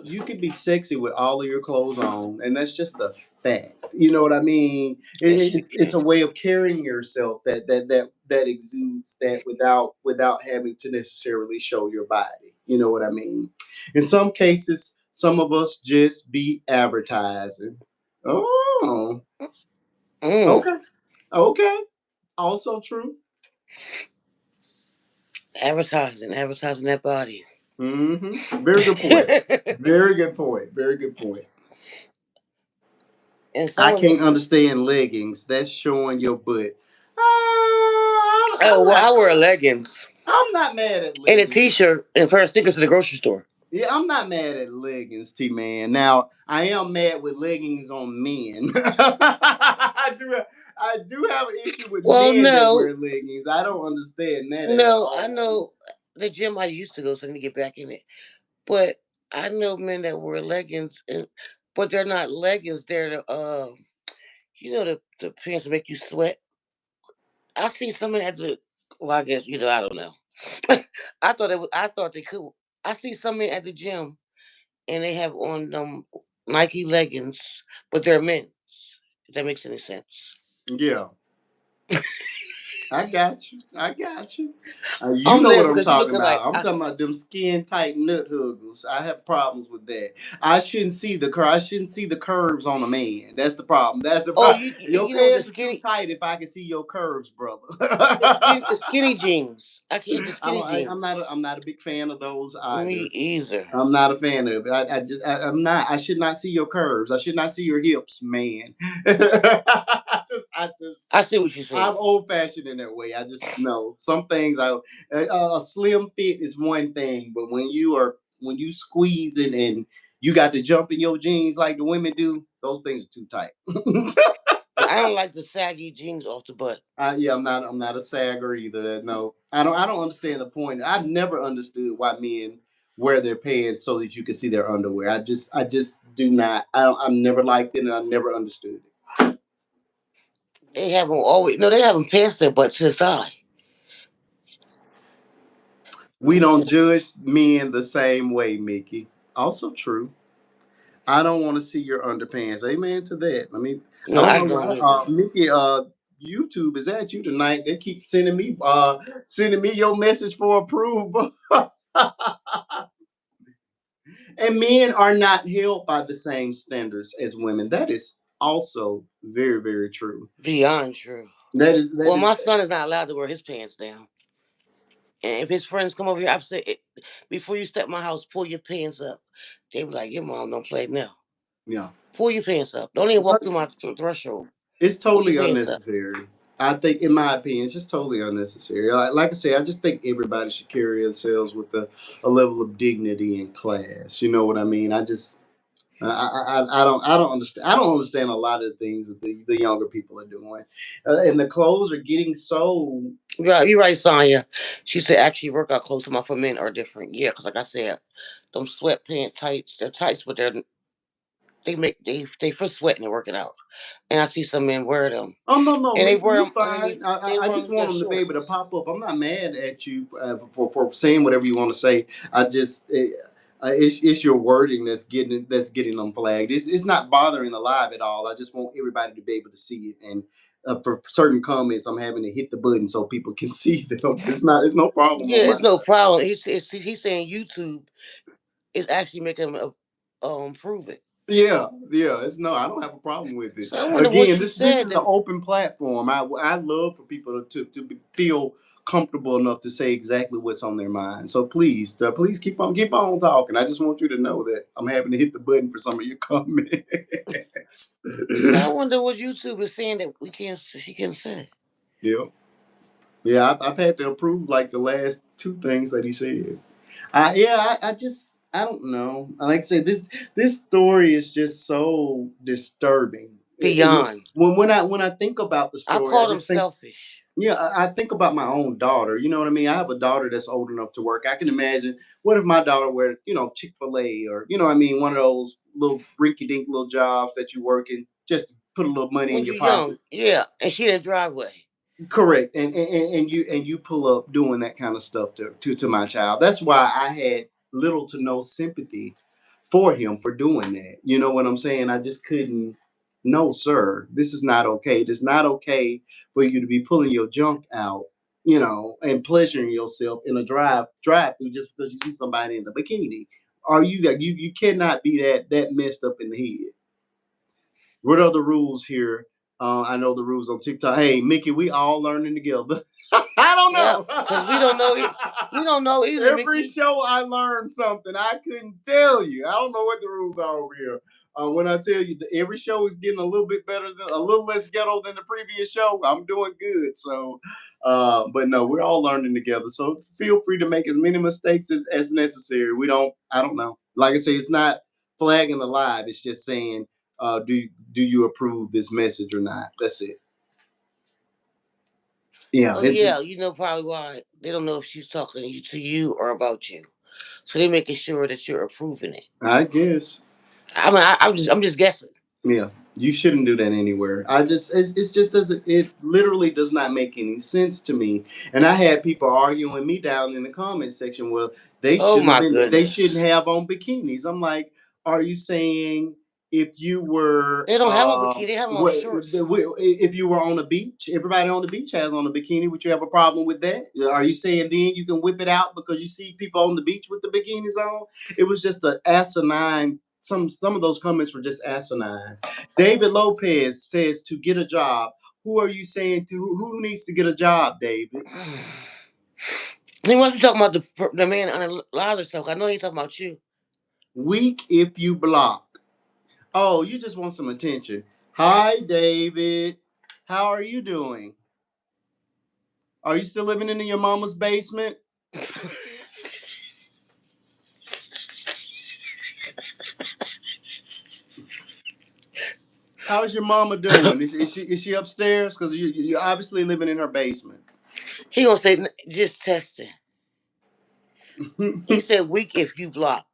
you can be sexy with all of your clothes on, and that's just a fact. You know what I mean? Yes, you It's can. a way of carrying yourself that exudes that without having to necessarily show your body. You know what I mean? In some cases, some of us just be advertising. Oh, Mm. okay. Okay. Also true. Advertising that body. Very good point. Very good point. Very good point. And some I of them. can't understand leggings. That's showing your butt. Oh I'm well, not. I wear leggings I'm not mad at and a leggings. t-shirt and a pair of sneakers to the grocery store. Yeah, I'm not mad at leggings, T man. Now I am mad with leggings on men. I do have an issue with Well, men that no, wear leggings. I don't understand that at no, I all. know the gym I used to go, so I need to get back in it. But I know men that wear leggings, but they're not leggings. They're the pants that make you sweat. I see someone at the. Well, I guess I don't know. I thought it was. I thought they could. I see someone at the gym and they have on Nike leggings, but they're men's. If that makes any sense. Yeah. I got you. I got you. You I'm know what laughing I'm because you talking looking about. like I'm talking about them skin tight nut huggers. I have problems with that. I shouldn't see the I shouldn't see the curves on a man. That's the problem. That's the oh problem. you Your you know pants are too tight if I can see your curves, brother. the skinny jeans. I can't the I skinny don't. jeans. I'm not a big fan of those Me either. either. I'm not a fan of it. I'm not. I should not see your curves. I should not see your hips, man. I see what you're I'm saying. old fashioned in that way. I just know some things. A slim fit is one thing, but when you squeeze it and you got to jump in your jeans like the women do, those things are too tight. I don't like the saggy jeans off the butt. Yeah, I'm not a sagger either. No, I don't understand the point. I've never understood why men wear their pants so that you can see their underwear. I just do not. I've never liked it, and I never understood it. They haven't always no, they haven't passed their butt to the side. We don't judge men the same way, Mickey. Also true. I don't want to see your underpants. Amen to that. I mean, I No, don't I know don't why, either. Mickey. YouTube is at you tonight. They keep sending me your message for approval. And men are not held by the same standards as women. That is also very, very true. Beyond true. That is that Well, is my son is not allowed to wear his pants down. And if his friends come over here, I've said, before you step my house, pull your pants up. They be like, your mom don't play now. Yeah. Pull your pants up. Don't even walk through my threshold. It's Pull your totally pants up. unnecessary. I think, in my opinion, it's just totally unnecessary. Like I say, I just think everybody should carry themselves with a level of dignity and class. You know what I mean? I don't understand. I don't understand a lot of the things that the younger people are doing, and the clothes are getting so. Yeah, you're right, Sonya. She said actually workout clothes for men are different. Yeah, because like I said, them sweatpant tights, they're tights, but they for sweating and working out. And I see some men wear them, Oh no, no, and they Mickey, wear you them underneath. fine. They I wear just them with their want them to be able to shorts. pop up. I'm not mad at you for saying whatever you want to say. It's your wording that's getting them flagged. It's not bothering the live at all. I just want everybody to be able to see it. And for certain comments, I'm having to hit the button so people can see them. It's no problem Yeah, on my it's no side. problem. He's saying YouTube is actually making them prove it. Yeah, yeah. It's no, I don't have a problem with it. So I wonder what Again, she this said. is an That open platform. I love for people feel comfortable enough to say exactly what's on their mind. So please keep on talking. I just want you to know that I'm having to hit the button for some of your comments. so I wonder what YouTube is saying that we can't. She can say. Yeah, yeah. I've had to approve like the last two things that he said. I don't know. Like I said, this story is just so disturbing. Beyond. When I think about the I story, I call them just think, selfish. yeah, I think about my own daughter. You know what I mean? I have a daughter that's old enough to work. I can imagine what if my daughter were, Chick-fil-A, or what I mean, one of those little rinky-dink little jobs that you work in just to put a little money When in your you're young, pocket. yeah, and she in the driveway. Correct, and you pull up doing that kind of stuff to my child. That's why I had little to no sympathy for him for doing that. You know what I'm saying? I just couldn't. No, sir, this is not okay. It is not okay for you to be pulling your junk out, and pleasuring yourself in a drive through just because you see somebody in a bikini. Are you that you cannot be that messed up in the head? What are the rules here? I know the rules on TikTok. Hey, Mickey, we all learning together. I don't Yeah, know. because we don't know. We don't know either, Every Mickey. show I learned something. I couldn't tell you. I don't know what the rules are over here. When I tell you that every show is getting a little bit better, a little less ghetto than the previous show, I'm doing good. So, but no, we're all learning together. So feel free to make as many mistakes as necessary. I don't know. Like I say, it's not flagging the live. It's just saying, do you approve this message or not? That's it. Yeah, Oh it's. yeah, you know probably why they don't know if she's talking to you or about you. So they're making sure that you're approving it. I guess. I mean, I'm just guessing. Yeah, you shouldn't do that anywhere. It's just as it literally does not make any sense to me. And I had people arguing me down in the comment section. Well, Oh my they shouldn't goodness, have on bikinis. I'm like, are you saying if you were they don't have a bikini. They have them on shorts. if you were on a beach, everybody on the beach has on a bikini. Would you have a problem with that? Are you saying then you can whip it out because you see people on the beach with the bikinis on? It was just a asinine. Some of those comments were just asinine. David Lopez says to get a job. Who are you saying to? Who needs to get a job, David? He wants to talk about the man on a lot of stuff. I know he's talking about you. Weak if you block. Oh, you just want some attention. Hi, David. How are you doing? Are you still living in your mama's basement? How's your mama doing? Is she upstairs? Because you're obviously living in her basement. He gonna say just testing. He said weak if you block.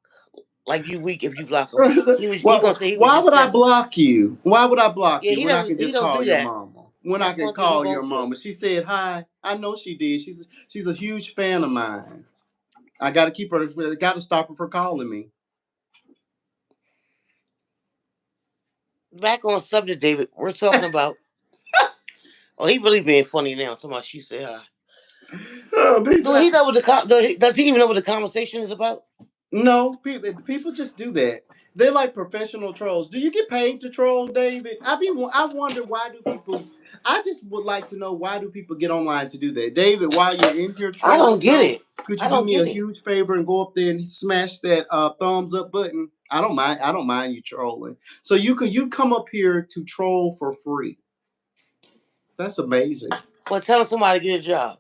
Like you weak if you block him. He why, gonna say he was why just would I testing. block you? Why would I block Yeah, you when I can he just don't call do your that. mama? When I That's can one thing he call your won't do. mama. She said hi. I know she did. She's a huge fan of mine. I got to keep her. Got to stop her from calling me. Back on subject, David. We're talking about. Oh, he really being funny now. Somebody she said hi. Oh, these, Do he know what the does he even know what the conversation is about? no, people just do that. They're like professional trolls. Do you get paid to troll, David? I wonder why do people. I just would like to know why do people get online to do that, David? While you're in here I don't trolling, get though, it. could you I do don't me a get it. huge favor and go up there and smash that thumbs up button? I don't mind. I don't mind you trolling. So you come up here to troll for free. That's amazing. Well, tell somebody to get a job.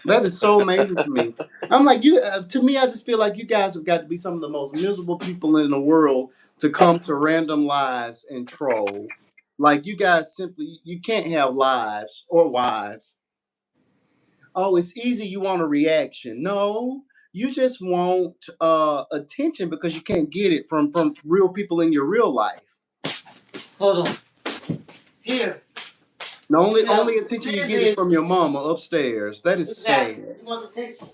That is so amazing to me. I'm like you. To me, I just feel like you guys have got to be some of the most miserable people in the world to come to random lives and troll. Like you guys simply, you can't have lives or wives. Oh, it's easy. You want a reaction? No, you just want attention because you can't get it from real people in your real life. Hold on. Here. The only Now, attention you this get is from is your mama upstairs. That is exactly. sad. He wants attention.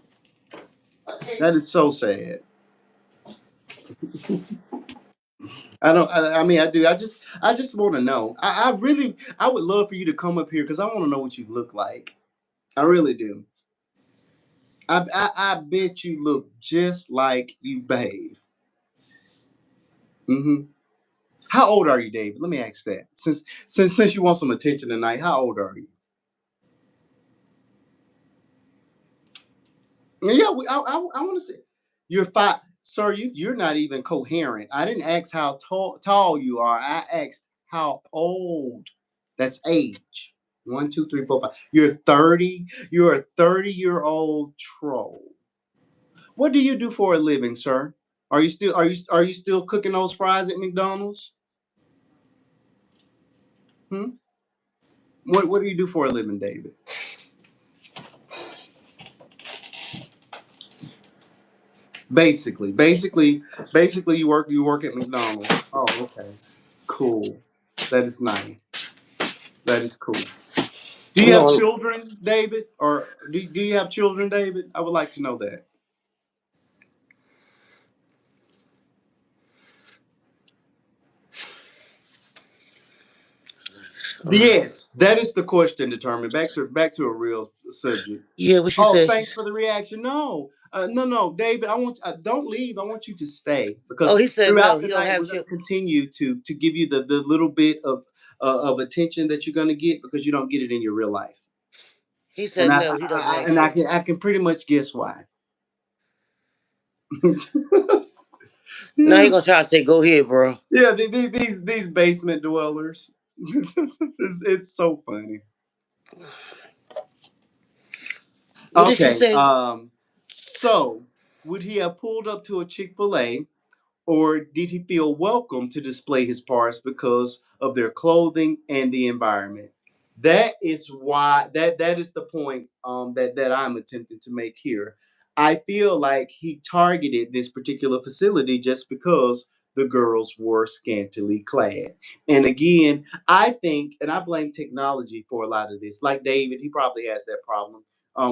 That Attention. is so sad. I don't. I mean, I do. I just want to know. I really, I would love for you to come up here because I want to know what you look like. I really do. I bet you look just like you behave. Hmm. How old are you, David? Let me ask that. Since you want some attention tonight, how old are you? Yeah, I want to say you're five, sir. You're not even coherent. I didn't ask how tall you are. I asked how old. That's age. 1, 2, 3, 4, 5. You're 30. You're a 30-year-old troll. What do you do for a living, sir? Are you still cooking those fries at McDonald's? Hmm? What do you do for a living, David? Basically, you work at McDonald's. Oh, okay, cool. That is nice. That is cool. Do you have No, children, David? Or do you have children, David? I would like to know that. Yes, that is the question determined. Back to a real subject. yeah, what she Oh, said. thanks for the reaction. No, no, David. I want don't leave. I want you to stay Oh, because he said no. throughout He the don't night have we're going to children. continue to give you the little bit of attention that you're going to get because you don't get it in your real life. He And said no. He doesn't have and children. I can pretty much guess why. Now he Yeah, gonna try to say, "Go ahead, bro." yeah. These basement dwellers. It's so funny. What did she Okay. say? So would he have pulled up to a Chick-fil-A, or did he feel welcome to display his parts because of their clothing and the environment? That is why that is the point that I'm attempting to make here. I feel like he targeted this particular facility just because the girls were scantily clad. And again, I think, and I blame technology for a lot of this. Like David, he probably has that problem.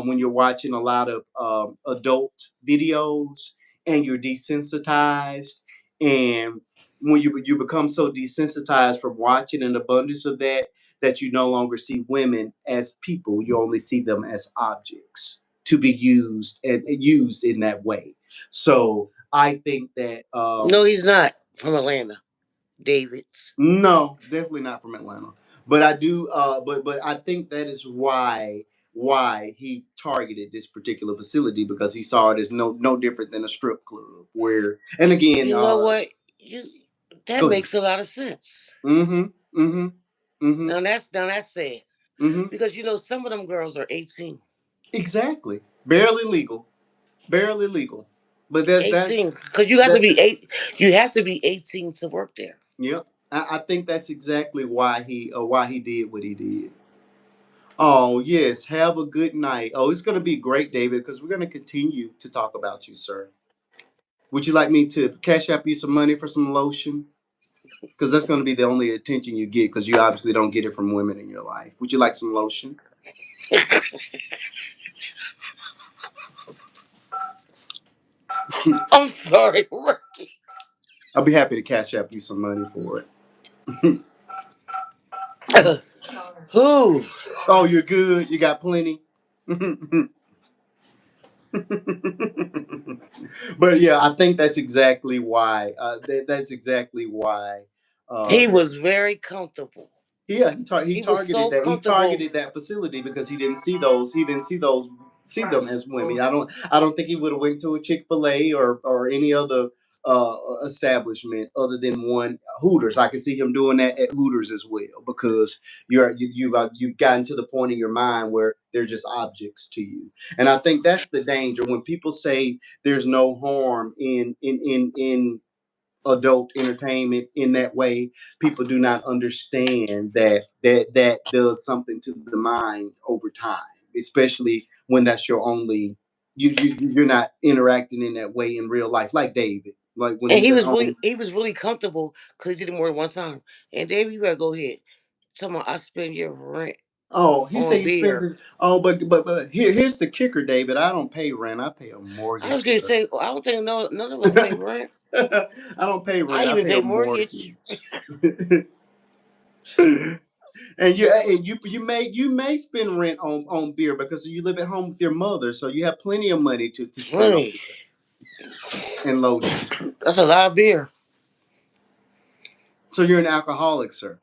When you're watching a lot of adult videos and you're desensitized, and when you become so desensitized from watching an abundance of that you no longer see women as people, you only see them as objects to be used and used in that way. So I think that No, he's not from Atlanta, David. no, definitely not from Atlanta. But I do but I think that is why he targeted this particular facility because he saw it as no different than a strip club where, and again, You know what? You that go ahead. makes a lot of sense. Mm-hmm. Mm-hmm. Mm-hmm. Now that's sad Mm-hmm. because some of them girls are 18. Exactly. Barely legal. Barely legal. But that 18, because you got to that be eight. You have to be 18 to work there. yep. I think that's exactly why he did what he did. Oh yes, have a good night. Oh, it's going to be great, David, because we're going to continue to talk about you, sir. Would you like me to cash up you some money for some lotion? Because that's going to be the only attention you get, because you obviously don't get it from women in your life. Would you like some lotion? I'm sorry, Ricky. I'll be happy to cash up you some money for it. Who? Oh, you're good. You got plenty. But yeah, I think that's exactly why. That's exactly why. He That was very comfortable. Yeah, he He was targeted so that. He comfortable. targeted that facility because he didn't see those. He didn't see them as women. I don't think he would have went to a Chick-fil-A or any other establishment other than one Hooters. I can see him doing that at Hooters as well, because you've gotten to the point in your mind where they're just objects to you. And I think that's the danger when people say there's no harm in adult entertainment in that way. People do not understand that does something to the mind over time, especially when that's your only you're not interacting in that way in real life, like David, like when And he's at home. he was really comfortable because he did it more than one time. And David, you better go ahead. Tell me I spend your rent Oh, he on said he spends beer. his. Oh, but here's the kicker, David. I don't pay rent. I pay a I was mortgage, gonna sir. say I don't think none of us pay rent. I don't pay I rent. I even pay a pay mortgage. mortgage. And you may spend rent on beer because you live at home with your mother, so you have plenty of money to spend on Honey, beer and lotion. that's a lot of beer. So you're an alcoholic, sir.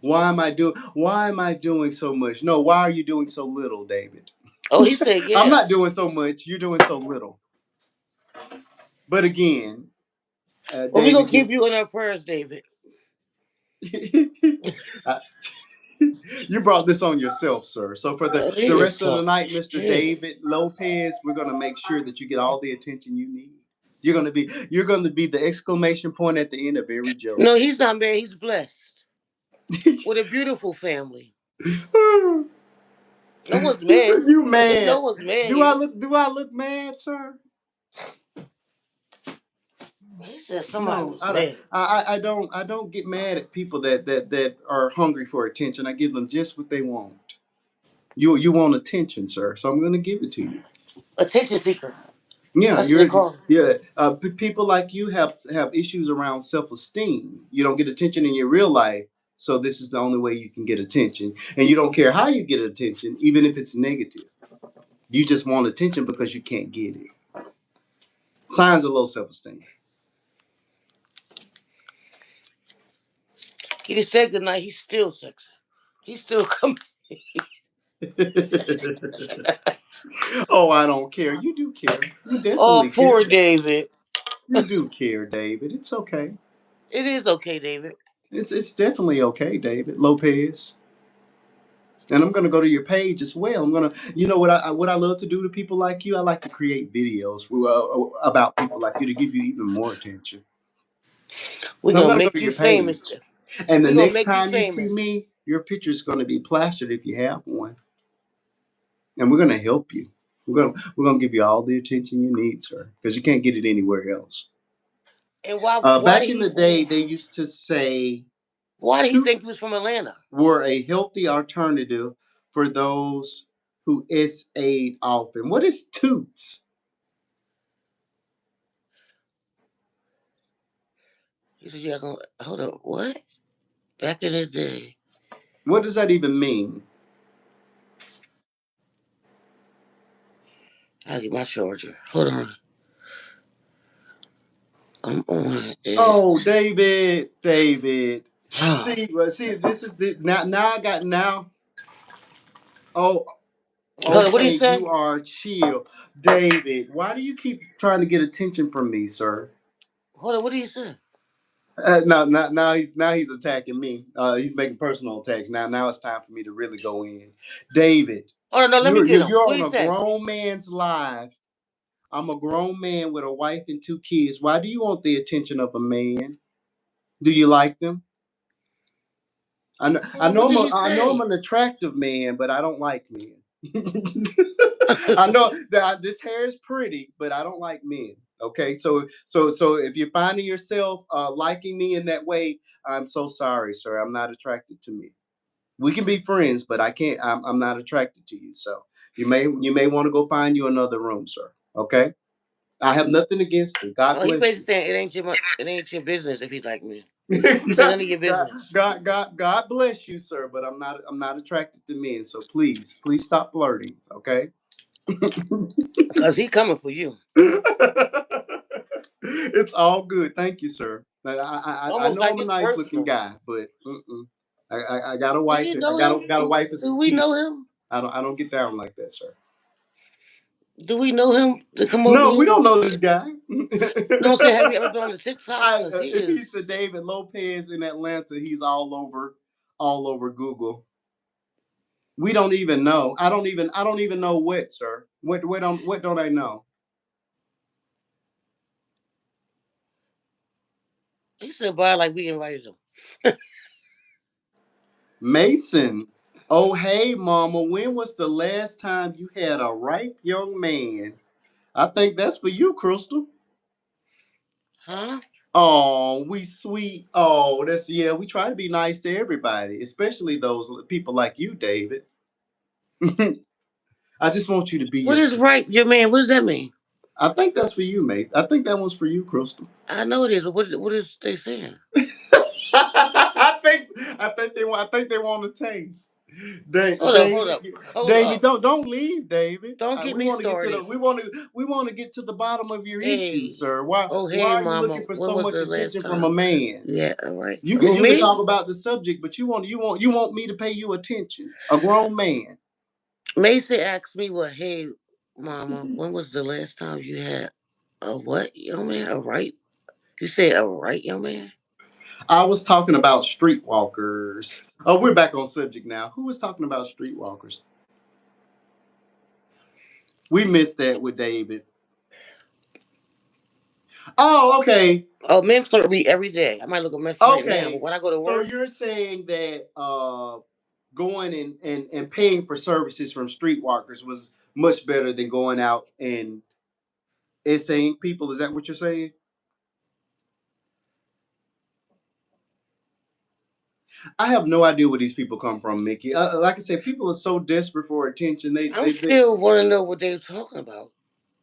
Why am I doing so much? No, why are you doing so little, David? Oh, he said I'm yes. not doing so much. You're doing so little. But again, Well, we gonna David, keep you in our prayers, David. I, you brought this on yourself, sir. So for He the is rest of the tough. night, Mr. Shit. David Lopez, we're gonna make sure that you get all the attention you need. You're gonna be the exclamation point at the end of every joke. No, he's not married. He's blessed with a beautiful family. He No one's said, mad. "You No mad? one's mad here. Do I look mad, sir?" He said somebody No, was mad. I don't get mad at people that are hungry for attention. I give them just what they want. You want attention, sir, so I'm gonna give it to you. Attention seeker. Yeah, That's what they you're call him. yeah. People like you have issues around self-esteem. You don't get attention in your real life, so this is the only way you can get attention. And you don't care how you get attention, even if it's negative. You just want attention because you can't get it. Signs of low self-esteem. He just said goodnight. He's still sexy. He's still coming. Oh, I don't care. You do care. You Oh, definitely care, poor David. David. You do care, David. It's okay. It is okay, David. It's definitely okay, David Lopez. And I'm gonna go to your page as well. I'm gonna, you know what I love to do to people like you. I like to create videos about people like you to give you even more attention. We're So I'm gonna gonna go make to you your famous. page, and the We're gonna next make you time you see famous. me, your picture's gonna be plastered if you have one, and we're gonna help you. We're gonna give you all the attention you need, sir, because you can't get it anywhere else. And why Back did in he the day, they used to say why did he think he was toots from Atlanta? were a healthy alternative for those who SA'd often. What is toots? He said, "Yeah, gonna hold up. What? Back in the day, What does that even mean? I'll get my charger. Hold on, I'm on it. Oh, David. See, this is the now I got now. Oh, Hold on. What did he okay, say? you are chill, David. Why do you keep trying to get attention from me, sir? Hold on. What did he say? Now he's attacking me. He's making personal attacks. Now it's time for me to really go in. David, Hold on. No, let me get him. you're What on did he a say? grown man's live. I'm a grown man with a wife and two kids. Why do you want the attention of a man? Do you like them? Well, what did he I know I'm say? an attractive man, but I don't like men. I know that this hair is pretty, but I don't like men. Okay, so if you're finding yourself liking me in that way, I'm so sorry, sir. I'm not attracted to me. We can be friends, but I can't. I'm not attracted to you. So you may want to go find you another room, sir. Okay. I have nothing against her. God Oh, he bless basically you. saying it ain't your business if he like me. This ain't God, none of your business. God bless you, sir. But I'm not attracted to men. So please stop flirting. Okay. Cause he coming for you. It's all good. Thank you, sir. I Almost know like I'm a it's nice looking personal. guy, but I got a Do wife. you I know him? got a wife and Do some we know kids. him? I don't get down like that, sir. Do we know him to come over No, we here? don't know this guy. No, I'm saying, have you ever been on the TikTok? Cause he If he's the is. David Lopez in Atlanta, he's all over Google. We don't even know. I don't even know what, sir. What don't I know? He said bye like we invited him. Mason. Oh hey mama, when was the last time you had a ripe young man? I think that's for you, Crystal. Huh? Oh, we sweet. Oh, that's yeah, we try to be nice to everybody, especially those people like you, David. I just want you to be What is yourself. right, your man? What does that mean? I think that's for you, mate. I think that one's for you, Crystal. I know it is. But what is they saying? I think they want to taste. Hold David, up, hold David, up. don't leave, David. Don't get We me want to get to started. we want to get to the bottom of your issues, Hey, sir. oh Why hey, are you mama. looking for When so was much the last attention from a time? man? Yeah, all right. You Who can me? talk about the subject, but you want me to pay you attention. A grown man. Mason asked me, "Well, hey, mama, when was the last time you had a what, young man? A right?" You said a right, young man. I was talking about streetwalkers. Oh, we're back on subject now. Who was talking about streetwalkers? We missed that with David. Oh, okay. Oh, men flirt with me every day. I might look a mess right now, but Okay. when I go to So work, you're saying that going and paying for services from streetwalkers was much better than going out and essaying people. Is that what you're saying? I have no idea where these people come from, Mickey. Like I said, people are so desperate for attention. I'm still want to know what they're talking about.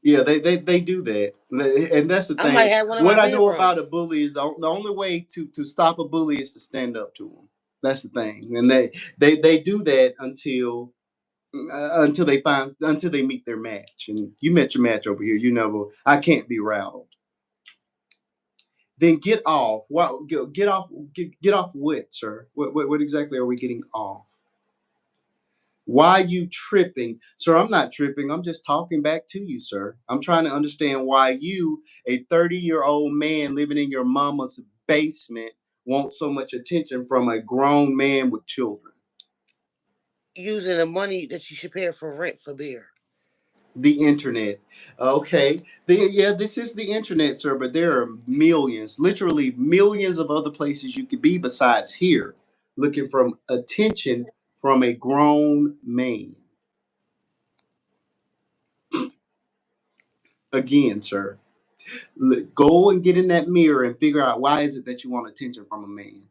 Yeah, they do that, and that's the I might thing. have one in my What I know about bedroom. a bully is the only way to stop a bully is to stand up to them. That's the thing, and they do that until they find until they meet their match. And you met your match over here. You never. I can't be rattled. Then get off. What? Get off. Get off what, sir? What exactly are we getting off? Why you tripping? Sir, I'm not tripping. I'm just talking back to you, sir. I'm trying to understand why you, a 30-year-old man living in your mama's basement, want so much attention from a grown man with children. Using the money that you should pay for rent for beer. The internet. Okay. Yeah, this is the internet, sir, but there are millions, literally millions of other places you could be besides here looking for attention from a grown man. Again, sir. Go and get in that mirror and figure out why is it that you want attention from a man.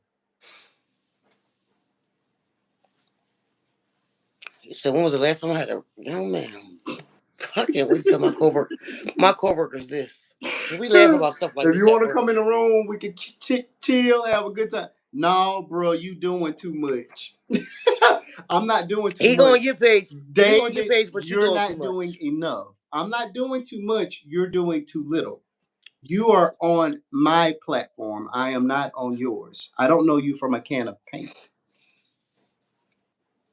He said, when was the last time I had a young man? I can't wait to tell my coworkers this. Cause we laugh about stuff like If this you at want to work. come in the room, we can chill, have a good time. No, bro, you doing too much. I'm not doing too He on much. your page. He on your David, page, but you you're doing too not doing much. enough. I'm not doing too much. You're doing too little. You are on my platform. I am not on yours. I don't know you from a can of paint.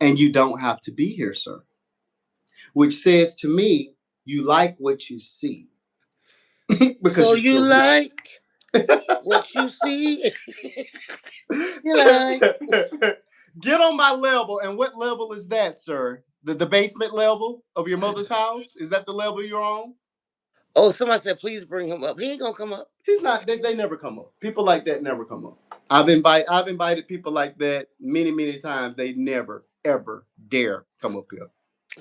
And you don't have to be here, sir. Which says to me, you like what you see because So you're you still here. like what you see? You like. Get on my level. And what level is that, sir? The basement level of your mother's house? Is that the level you're on? Oh, somebody said please bring him up. He ain't gonna come up. He's not. They never come up. People like that never come up. I've invited people like that many times. They never ever dare come up here.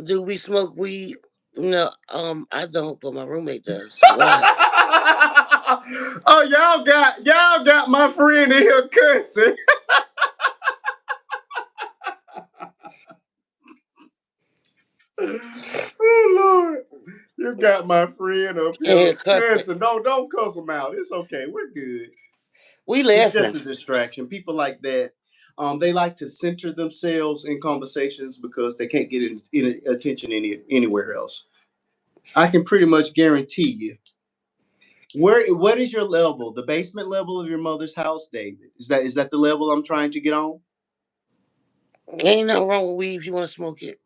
Do we smoke weed? No, I don't, but my roommate does. Why? Oh, y'all got my friend in here cussing. Oh Lord, you got my friend up here And cussing. cussing. No, don't cuss him out. It's okay. We're good. We It's just laughing. a distraction. People like that, they like to center themselves in conversations because they can't get attention anywhere else. I can pretty much guarantee you. What is your level? The basement level of your mother's house, David? Is that the level I'm trying to get on? Ain't nothing wrong with weed if you want to smoke it.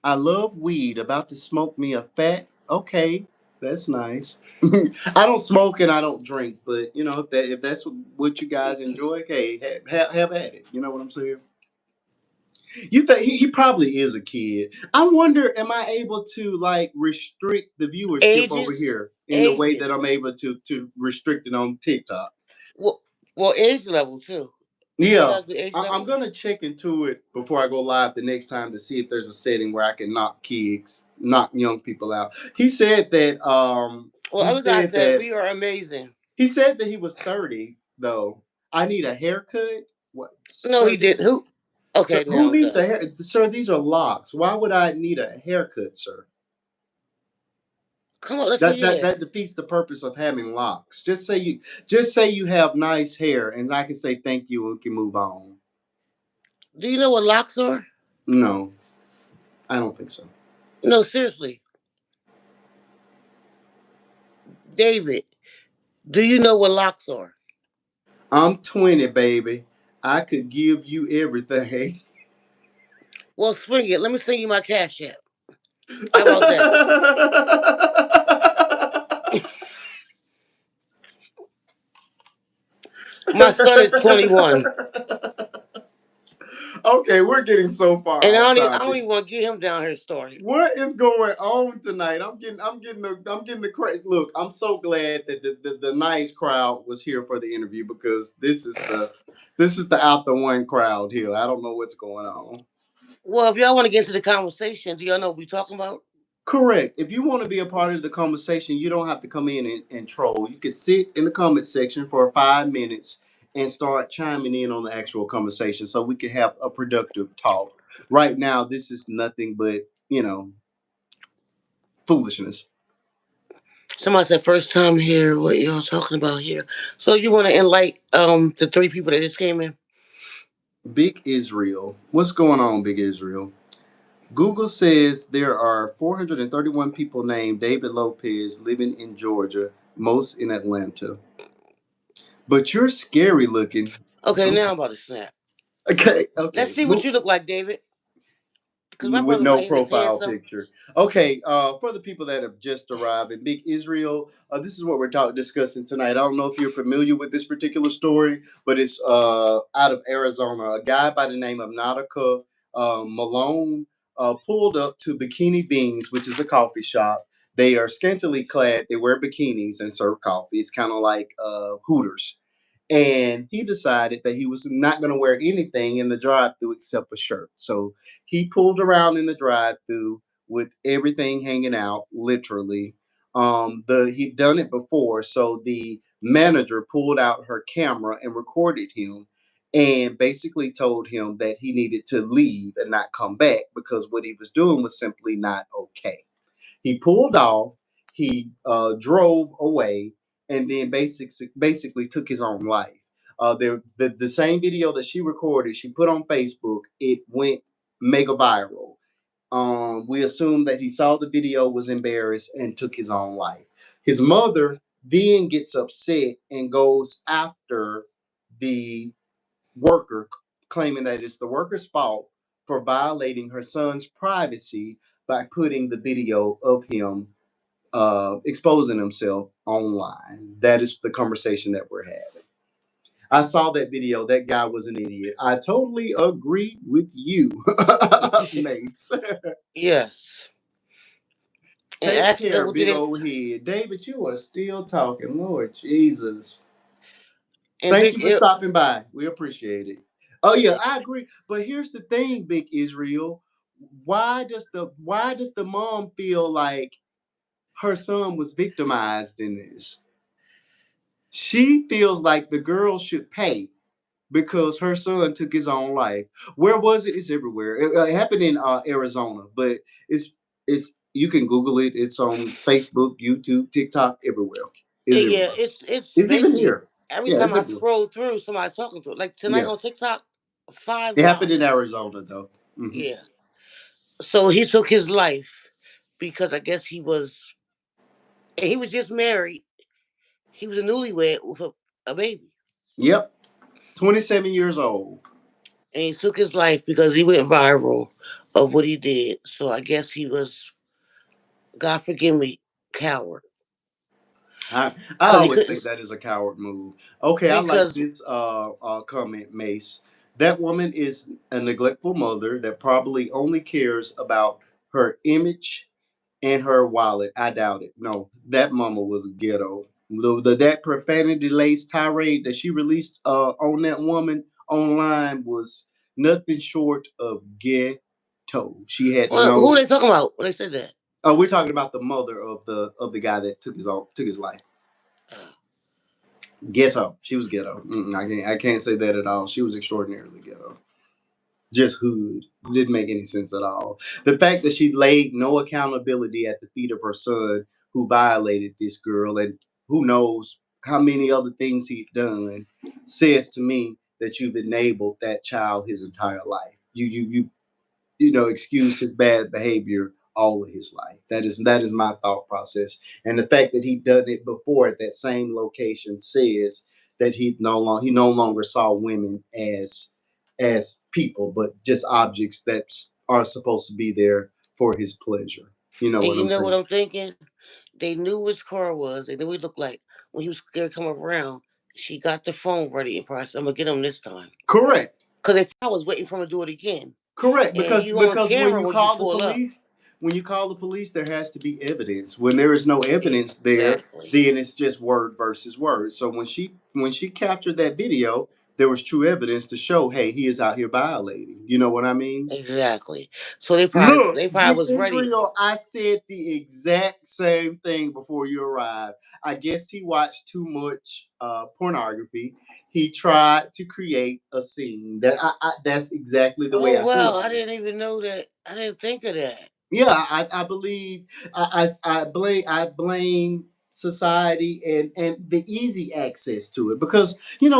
I love weed. About to smoke me a fat. Okay, that's nice. I don't smoke and I don't drink, but if that's what you guys enjoy, hey, have at it. You know what I'm saying? You think he probably is a kid? I wonder, am I able to like restrict the viewership over Ages, here in the way that I'm ages. able to restrict it on TikTok? Well, well, age level too. You Yeah, got the age I'm level. gonna check into it before I go live the next time to see if there's a setting where I can knock young people out. He said that. Well, other guy said we are amazing. He said that he was 30 though. I need a haircut. What, No, sir? he didn't. Who? Sir, Okay, who now I'm needs done. a hair? Sir, these are locks. Why would I need a haircut, sir? Come on, let's That see your that hair. that defeats the purpose of having locks. Just say you have nice hair, and I can say thank you and we can move on. Do you know what locks are? No, I don't think so. No, seriously, David. Do you know what locks are? I'm 20, baby. I could give you everything. Well, swing it. Let me send you my cash app. How about that? My son is 21, Okay, we're getting so far and off I don't topic. even want to get him down here started. What is going on tonight? I'm getting the crazy. Look, I'm so glad that the nice crowd was here for the interview because this is the out the one crowd here. I don't know what's going on. Well, if y'all want to get into the conversation, do y'all know what we're talking about? Correct. If you want to be a part of the conversation, you don't have to come in and troll. You can sit in the comment section for 5 minutes and start chiming in on the actual conversation so we can have a productive talk. Right now, this is nothing but, foolishness. Somebody said first time here. What y'all talking about here? So you want to enlighten the three people that just came in? Big Israel. What's going on, Big Israel? Google says there are 431 people named David Lopez living in Georgia, most in Atlanta. But you're scary looking. Okay, now Okay. I'm about to snap. Okay. Let's Okay. see what you look like, David. Because my With brother no right here is profile handsome. picture. Okay, for the people that have just arrived in Big Israel, this is what we're discussing tonight. I don't know if you're familiar with this particular story, but it's out of Arizona. A guy by the name of Nautica Malone pulled up to Bikini Beans, which is a coffee shop. They are scantily clad. They wear bikinis and serve coffee. It's kind of like Hooters, and he decided that he was not going to wear anything in the drive-through except a shirt. So he pulled around in the drive-through with everything hanging out, literally. The He'd done it before, so the manager pulled out her camera and recorded him, and basically told him that he needed to leave and not come back because what he was doing was simply not okay. He pulled off. He drove away, and then basically took his own life. The same video that she recorded, she put on Facebook. It went mega viral. We assumed that he saw the video, was embarrassed, and took his own life. His mother then gets upset and goes after the worker, claiming that it's the worker's fault for violating her son's privacy by putting the video of him exposing himself online. That is the conversation that we're having. I saw that video. That guy was an idiot. I totally agree with you, Mace. Yes. and Take asked them care, what did big they old head. David, you are still talking. Lord Jesus. and Thank big you for stopping by. We appreciate it. Oh yeah, I agree. But here's the thing, Big Israel. Why does the mom feel like her son was victimized in this? She feels like the girl should pay because her son took his own life. Where was it? It's everywhere. It happened in Arizona, but it's you can Google it. It's on Facebook, YouTube, TikTok, everywhere. It's yeah, everywhere. it's It's even basically here. every Yeah, time it's I everywhere. scroll through, somebody's talking to it. Like tonight Yeah, on TikTok, five it happened in guys. Arizona though. Hmm. Yeah. So he took his life because I guess he was just married. He was a newlywed with a baby. Yep, 27 years old. And he took his life because he went viral of what he did. So I guess he was, God forgive me, coward. I Because he always couldn't, think that is a coward move. Okay, I like because, this comment, Mace. That woman is a neglectful mother that probably only cares about her image and her wallet. I doubt it. No, that mama was ghetto. That profanity laced tirade that she released on that woman online was nothing short of ghetto. She had who no. they talking about when they said that? We're talking about the mother of the guy that took his life. Uh, Ghetto. She was ghetto. I can't say that at all. She was extraordinarily ghetto. Just hood. Didn't make any sense at all. The fact that she laid no accountability at the feet of her son who violated this girl and who knows how many other things he'd done says to me that you've enabled that child his entire life. Excused his bad behavior all of his life. That is my thought process. And the fact that he done it before at that same location says that he no longer saw women as people, but just objects that are supposed to be there for his pleasure. You know and what you I'm know what saying? I'm thinking? They knew which car it was. They knew what he looked like. When he was scared to come around, she got the phone ready and probably said, I'm going to get him this time. Correct. Because they probably was waiting for him to do it again. Correct, And because you on because camera when you pull up. when you call the police, there has to be evidence. When there is no evidence there, Exactly. then it's just word versus word. So when she captured that video, there was true evidence to show, hey, he is out here violating. You know what I mean? Exactly. So they probably Look, they probably Big was ready. Israel, I said the exact same thing before you arrived. I guess he watched too much pornography. He tried to create a scene. That's exactly the way Oh I feel wow, I about it. didn't even know that. I didn't think of that. Yeah, I believe I blame society and the easy access to it because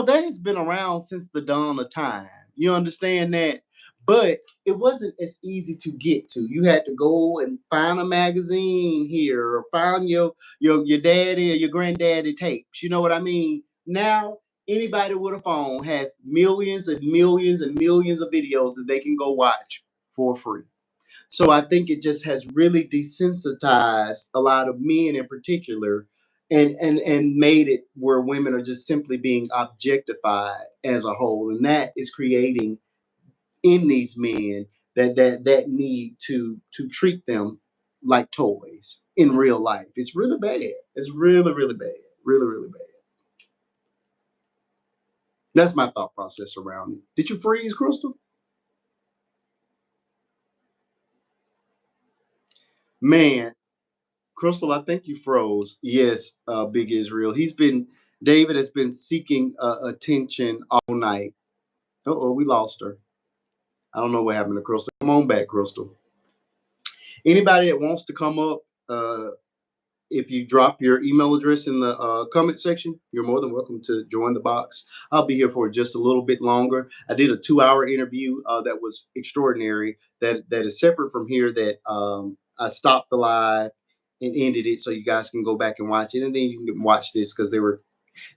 that has been around since the dawn of time. You understand that? But it wasn't as easy to get to. You had to go and find a magazine here or find your daddy or your granddaddy tapes. You know what I mean? Now anybody with a phone has millions and millions and millions of videos that they can go watch for free. So I think it just has really desensitized a lot of men in particular and made it where women are just simply being objectified as a whole. And that is creating in these men that need to treat them like toys in real life. It's really bad. It's really, really bad. Really, really bad. That's my thought process around it. Did you freeze, Crystal? Man, Crystal, I think you froze. Yes, Big Israel. David has been seeking attention all night. Oh, we lost her. I don't know what happened to Crystal. Come on back, Crystal. Anybody that wants to come up, uh, if you drop your email address in the comment section, you're more than welcome to join the box. I'll be here for just a little bit longer. I did a 2 hour interview that was extraordinary. That is separate from here. That I stopped the live and ended it so you guys can go back and watch it, and then you can watch this because they were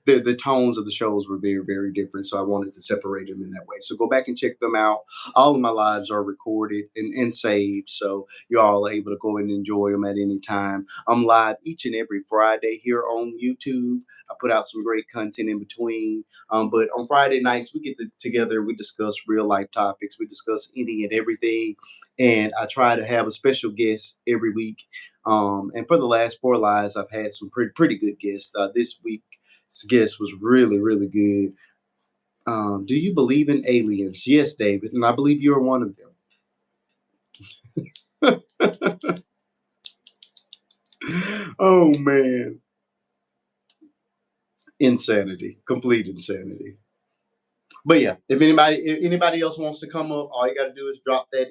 the tones of the shows were very, very different. So I wanted to separate them in that way. So go back and check them out. All of my lives are recorded and saved. So you're all able to go and enjoy them at any time. I'm live each and every Friday here on YouTube. I put out some great content in between. But on Friday nights, we get together, we discuss real life topics, we discuss any and everything. And I try to have a special guest every week. And for the last four lives, I've had some pretty good guests. This week's guest was really, really good. Do you believe in aliens? Yes, David, and I believe you're one of them. Oh man, insanity, complete insanity. But yeah, if anybody else wants to come up, all you got to do is drop that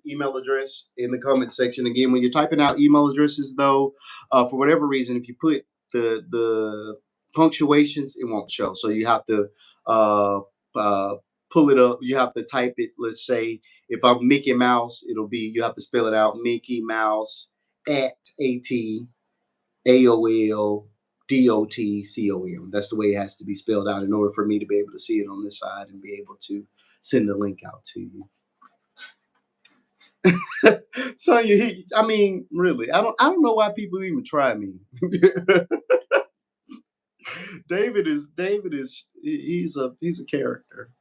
email address in the comment section. Again, when you're typing out email addresses, though, for whatever reason, if you put the punctuations, it won't show. So you have to uh, uh, pull it up. You have to type it. Let's say if I'm Mickey Mouse, it'll be you have to spell it out Mickey Mouse at AOL.com. That's the way it has to be spelled out in order for me to be able to see it on this side and be able to send the link out to you. Sonya, I mean, really, I don't know why people even try me. He's a character.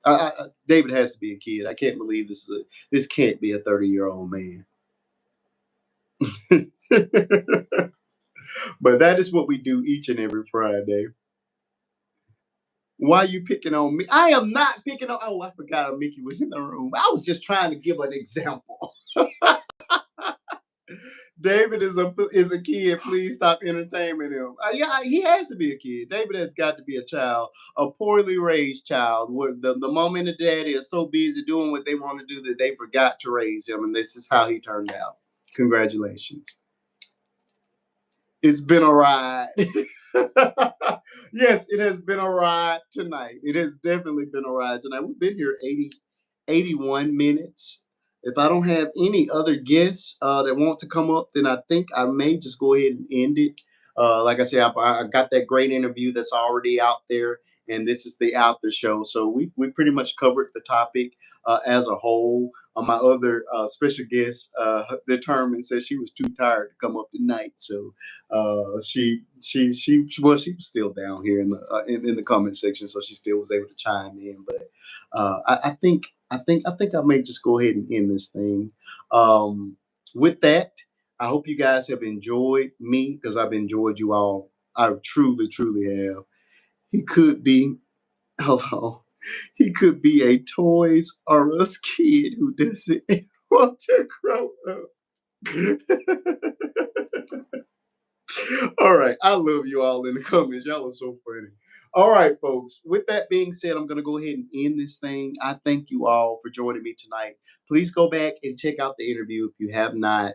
David has to be a kid. I can't believe this can't be a 30-year-old man. But that is what we do each and every Friday. Why are you picking on me? I am not picking on. Oh, I forgot Mickey was in the room. I was just trying to give an example. David is a kid. Please stop entertaining him. Yeah, he has to be a kid. David has got to be a child, a poorly raised child. Where the mom and the daddy are so busy doing what they want to do that they forgot to raise him, and this is how he turned out. Congratulations. It's been a ride. Yes, it has been a ride tonight. It has definitely been a ride tonight. We've been here 81 minutes. If I don't have any other guests that want to come up, then I think I may just go ahead and end it. Like I said, I got that great interview that's already out there, and this is the after show. So we pretty much covered the topic as a whole. My other special guest determined said she was too tired to come up tonight, so she was still down here in the comment section, so she still was able to chime in. But I think I may just go ahead and end this thing. With that, I hope you guys have enjoyed me because I've enjoyed you all. I truly, truly have. He could be, hold on, he could be a Toys R Us kid who doesn't want to grow up. All right. I love you all in the comments. Y'all are so funny. All right, folks. With that being said, I'm going to go ahead and end this thing. I thank you all for joining me tonight. Please go back and check out the interview if you have not.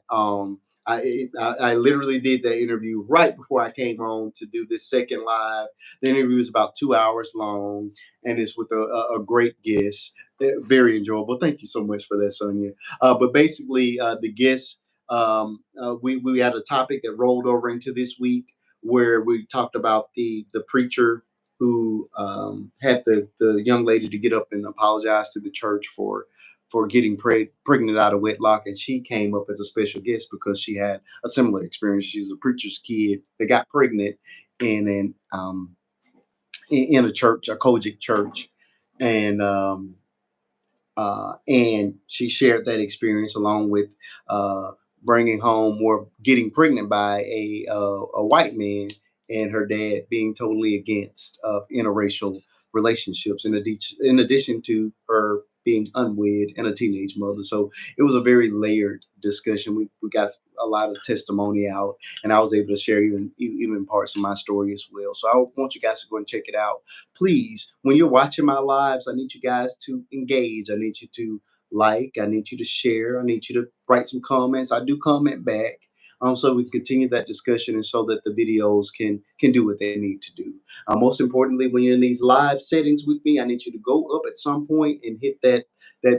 I literally did that interview right before I came on to do this second live. The interview is about 2 hours long, and it's with a great guest. Very enjoyable. Thank you so much for that, Sonia. But basically, the guest we had a topic that rolled over into this week where we talked about the preacher who had the young lady to get up and apologize to the church for getting pregnant out of wedlock, and she came up as a special guest because she had a similar experience. She's a preacher's kid that got pregnant in a church, a Kojic church, and and she shared that experience along with uh, bringing home or getting pregnant by a white man and her dad being totally against interracial relationships in addition to her being unwed and a teenage mother. So it was a very layered discussion. We got a lot of testimony out, and I was able to share even parts of my story as well. So I want you guys to go and check it out. Please, when you're watching my lives, I need you guys to engage. I need you to like. I need you to share. I need you to write some comments. I do comment back. So we can continue that discussion and so that the videos can do what they need to do. Most importantly, when you're in these live settings with me, I need you to go up at some point and hit that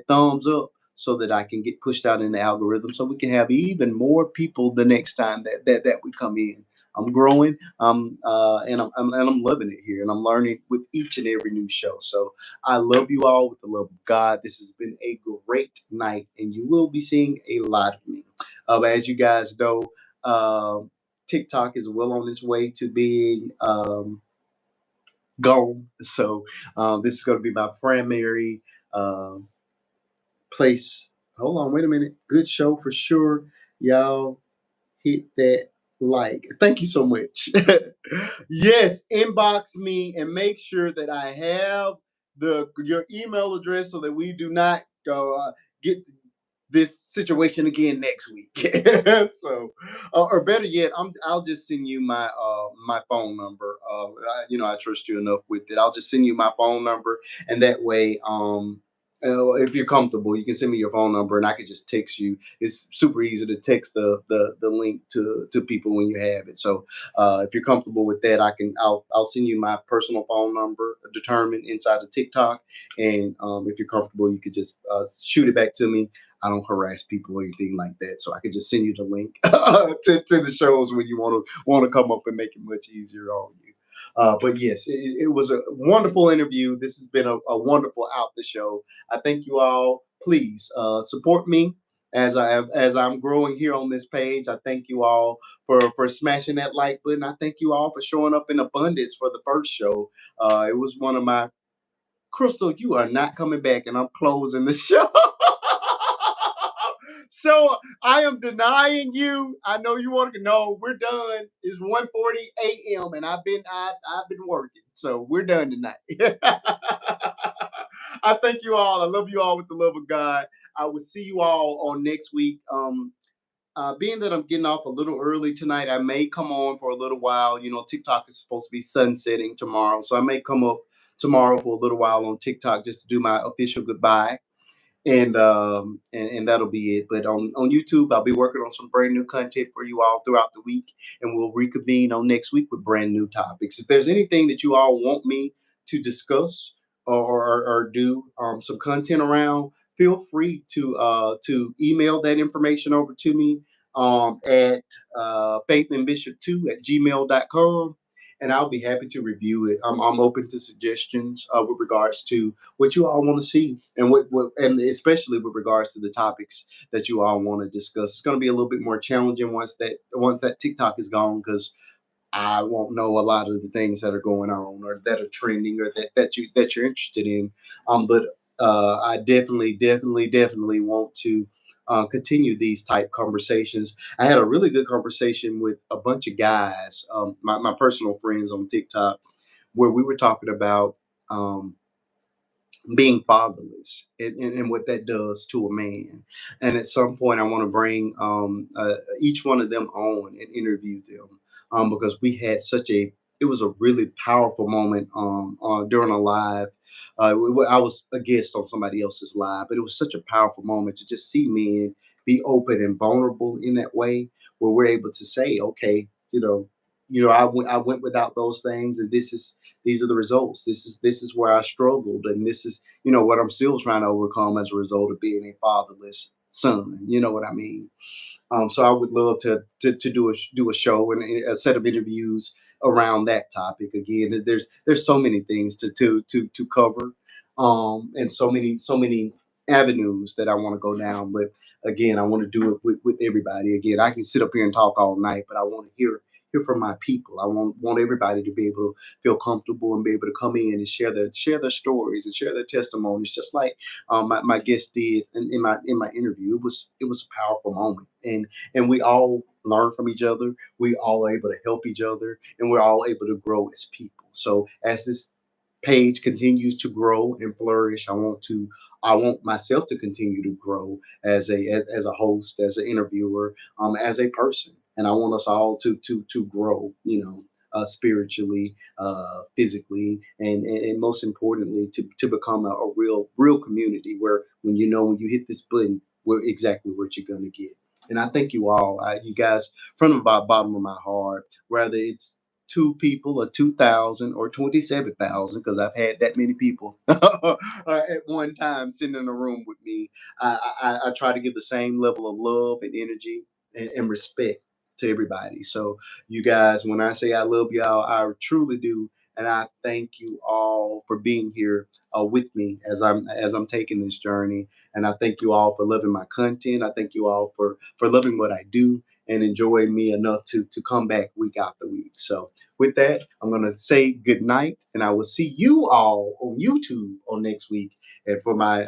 thumbs up so that I can get pushed out in the algorithm so we can have even more people the next time that we come in. I'm growing. And I'm loving it here, and I'm learning with each and every new show. So I love you all with the love of God. This has been a great night, and you will be seeing a lot of me. As you guys know, TikTok is well on its way to being gone. So this is going to be my primary um place. Hold on, wait a minute. Good show for sure. Y'all hit that like. Thank you so much. Yes, inbox me and make sure that I have the your email address so that we do not go get this situation again next week. So, or better yet, I'll just send you my phone number. I trust you enough with it. I'll just send you my phone number, and that way, if you're comfortable, you can send me your phone number, and I can just text you. It's super easy to text the link to people when you have it. So, if you're comfortable with that, I'll send you my personal phone number determined inside of TikTok, and if you're comfortable, you could just shoot it back to me. I don't harass people or anything like that, so I could just send you the link to the shows when you want to come up and make it much easier on you. But yes, it was a wonderful interview. This has been a wonderful out the show. I thank you all. Please support me as I'm growing here on this page. I thank you all for smashing that like button. I thank you all for showing up in abundance for the first show. It was one of my Crystal. You are not coming back, and I'm closing the show. So I am denying you. I know you want to know. We're done. It's 1:40 a.m. and I've been working. So we're done tonight. I thank you all. I love you all with the love of God. I will see you all on next week. Being that I'm getting off a little early tonight, I may come on for a little while. TikTok is supposed to be sunsetting tomorrow, so I may come up tomorrow for a little while on TikTok just to do my official goodbye, and that'll be it. But on YouTube, I'll be working on some brand new content for you all throughout the week, and we'll reconvene on next week with brand new topics. If there's anything that you all want me to discuss or do some content around, feel free to email that information over to me at faithandbishop2@gmail.com, and I'll be happy to review it. I'm open to suggestions with regards to what you all want to see, and and especially with regards to the topics that you all want to discuss. It's going to be a little bit more challenging once that TikTok is gone, because I won't know a lot of the things that are going on or that are trending or that you're interested in. But I definitely want to continue these type conversations. I had a really good conversation with a bunch of guys, my personal friends on TikTok, where we were talking about um, being fatherless, and what that does to a man. And at some point, I want to bring each one of them on and interview them, because we had it was a really powerful moment during a live. I was a guest on somebody else's live, but it was such a powerful moment to just see men be open and vulnerable in that way, where we're able to say, okay, I went without those things, and these are the results. This is where I struggled, and this is what I'm still trying to overcome as a result of being a fatherless son. You know what I mean? So I would love to do a show and a set of interviews around that topic. Again, there's so many things to cover, and so many avenues that I want to go down. But again, I want to do it with everybody. Again, I can sit up here and talk all night, but I want to hear from my people. I want everybody to be able to feel comfortable and be able to come in and share their stories and share their testimonies, just like my guest did in my interview. It was a powerful moment, and we all learn from each other. We all are able to help each other, and we're all able to grow as people. So as this page continues to grow and flourish, I want myself to continue to grow as a host, as an interviewer, as a person, and I want us all to grow, spiritually, physically, and most importantly, to become a real community, where when you hit this button, we're exactly what you're gonna get. And I thank you all, you guys, from the bottom of my heart, whether it's two people or 2,000 or 27,000, because I've had that many people at one time sitting in a room with me. I try to give the same level of love and energy and respect to everybody. So you guys, when I say I love y'all, I truly do, and I thank you all for being here with me as I'm taking this journey. And I thank you all for loving my content. I thank you all for loving what I do and enjoying me enough to come back week after week. So with that, I'm gonna say good night, and I will see you all on YouTube on next week. And for my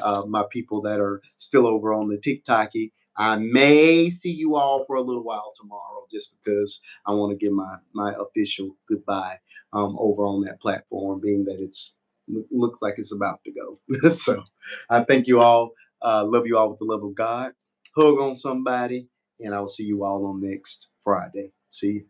people that are still over on the TikToky, I may see you all for a little while tomorrow, just because I want to give my official goodbye over on that platform, being that it's looks like it's about to go. So I thank you all. Love you all with the love of God. Hug on somebody, and I'll see you all on next Friday. See you.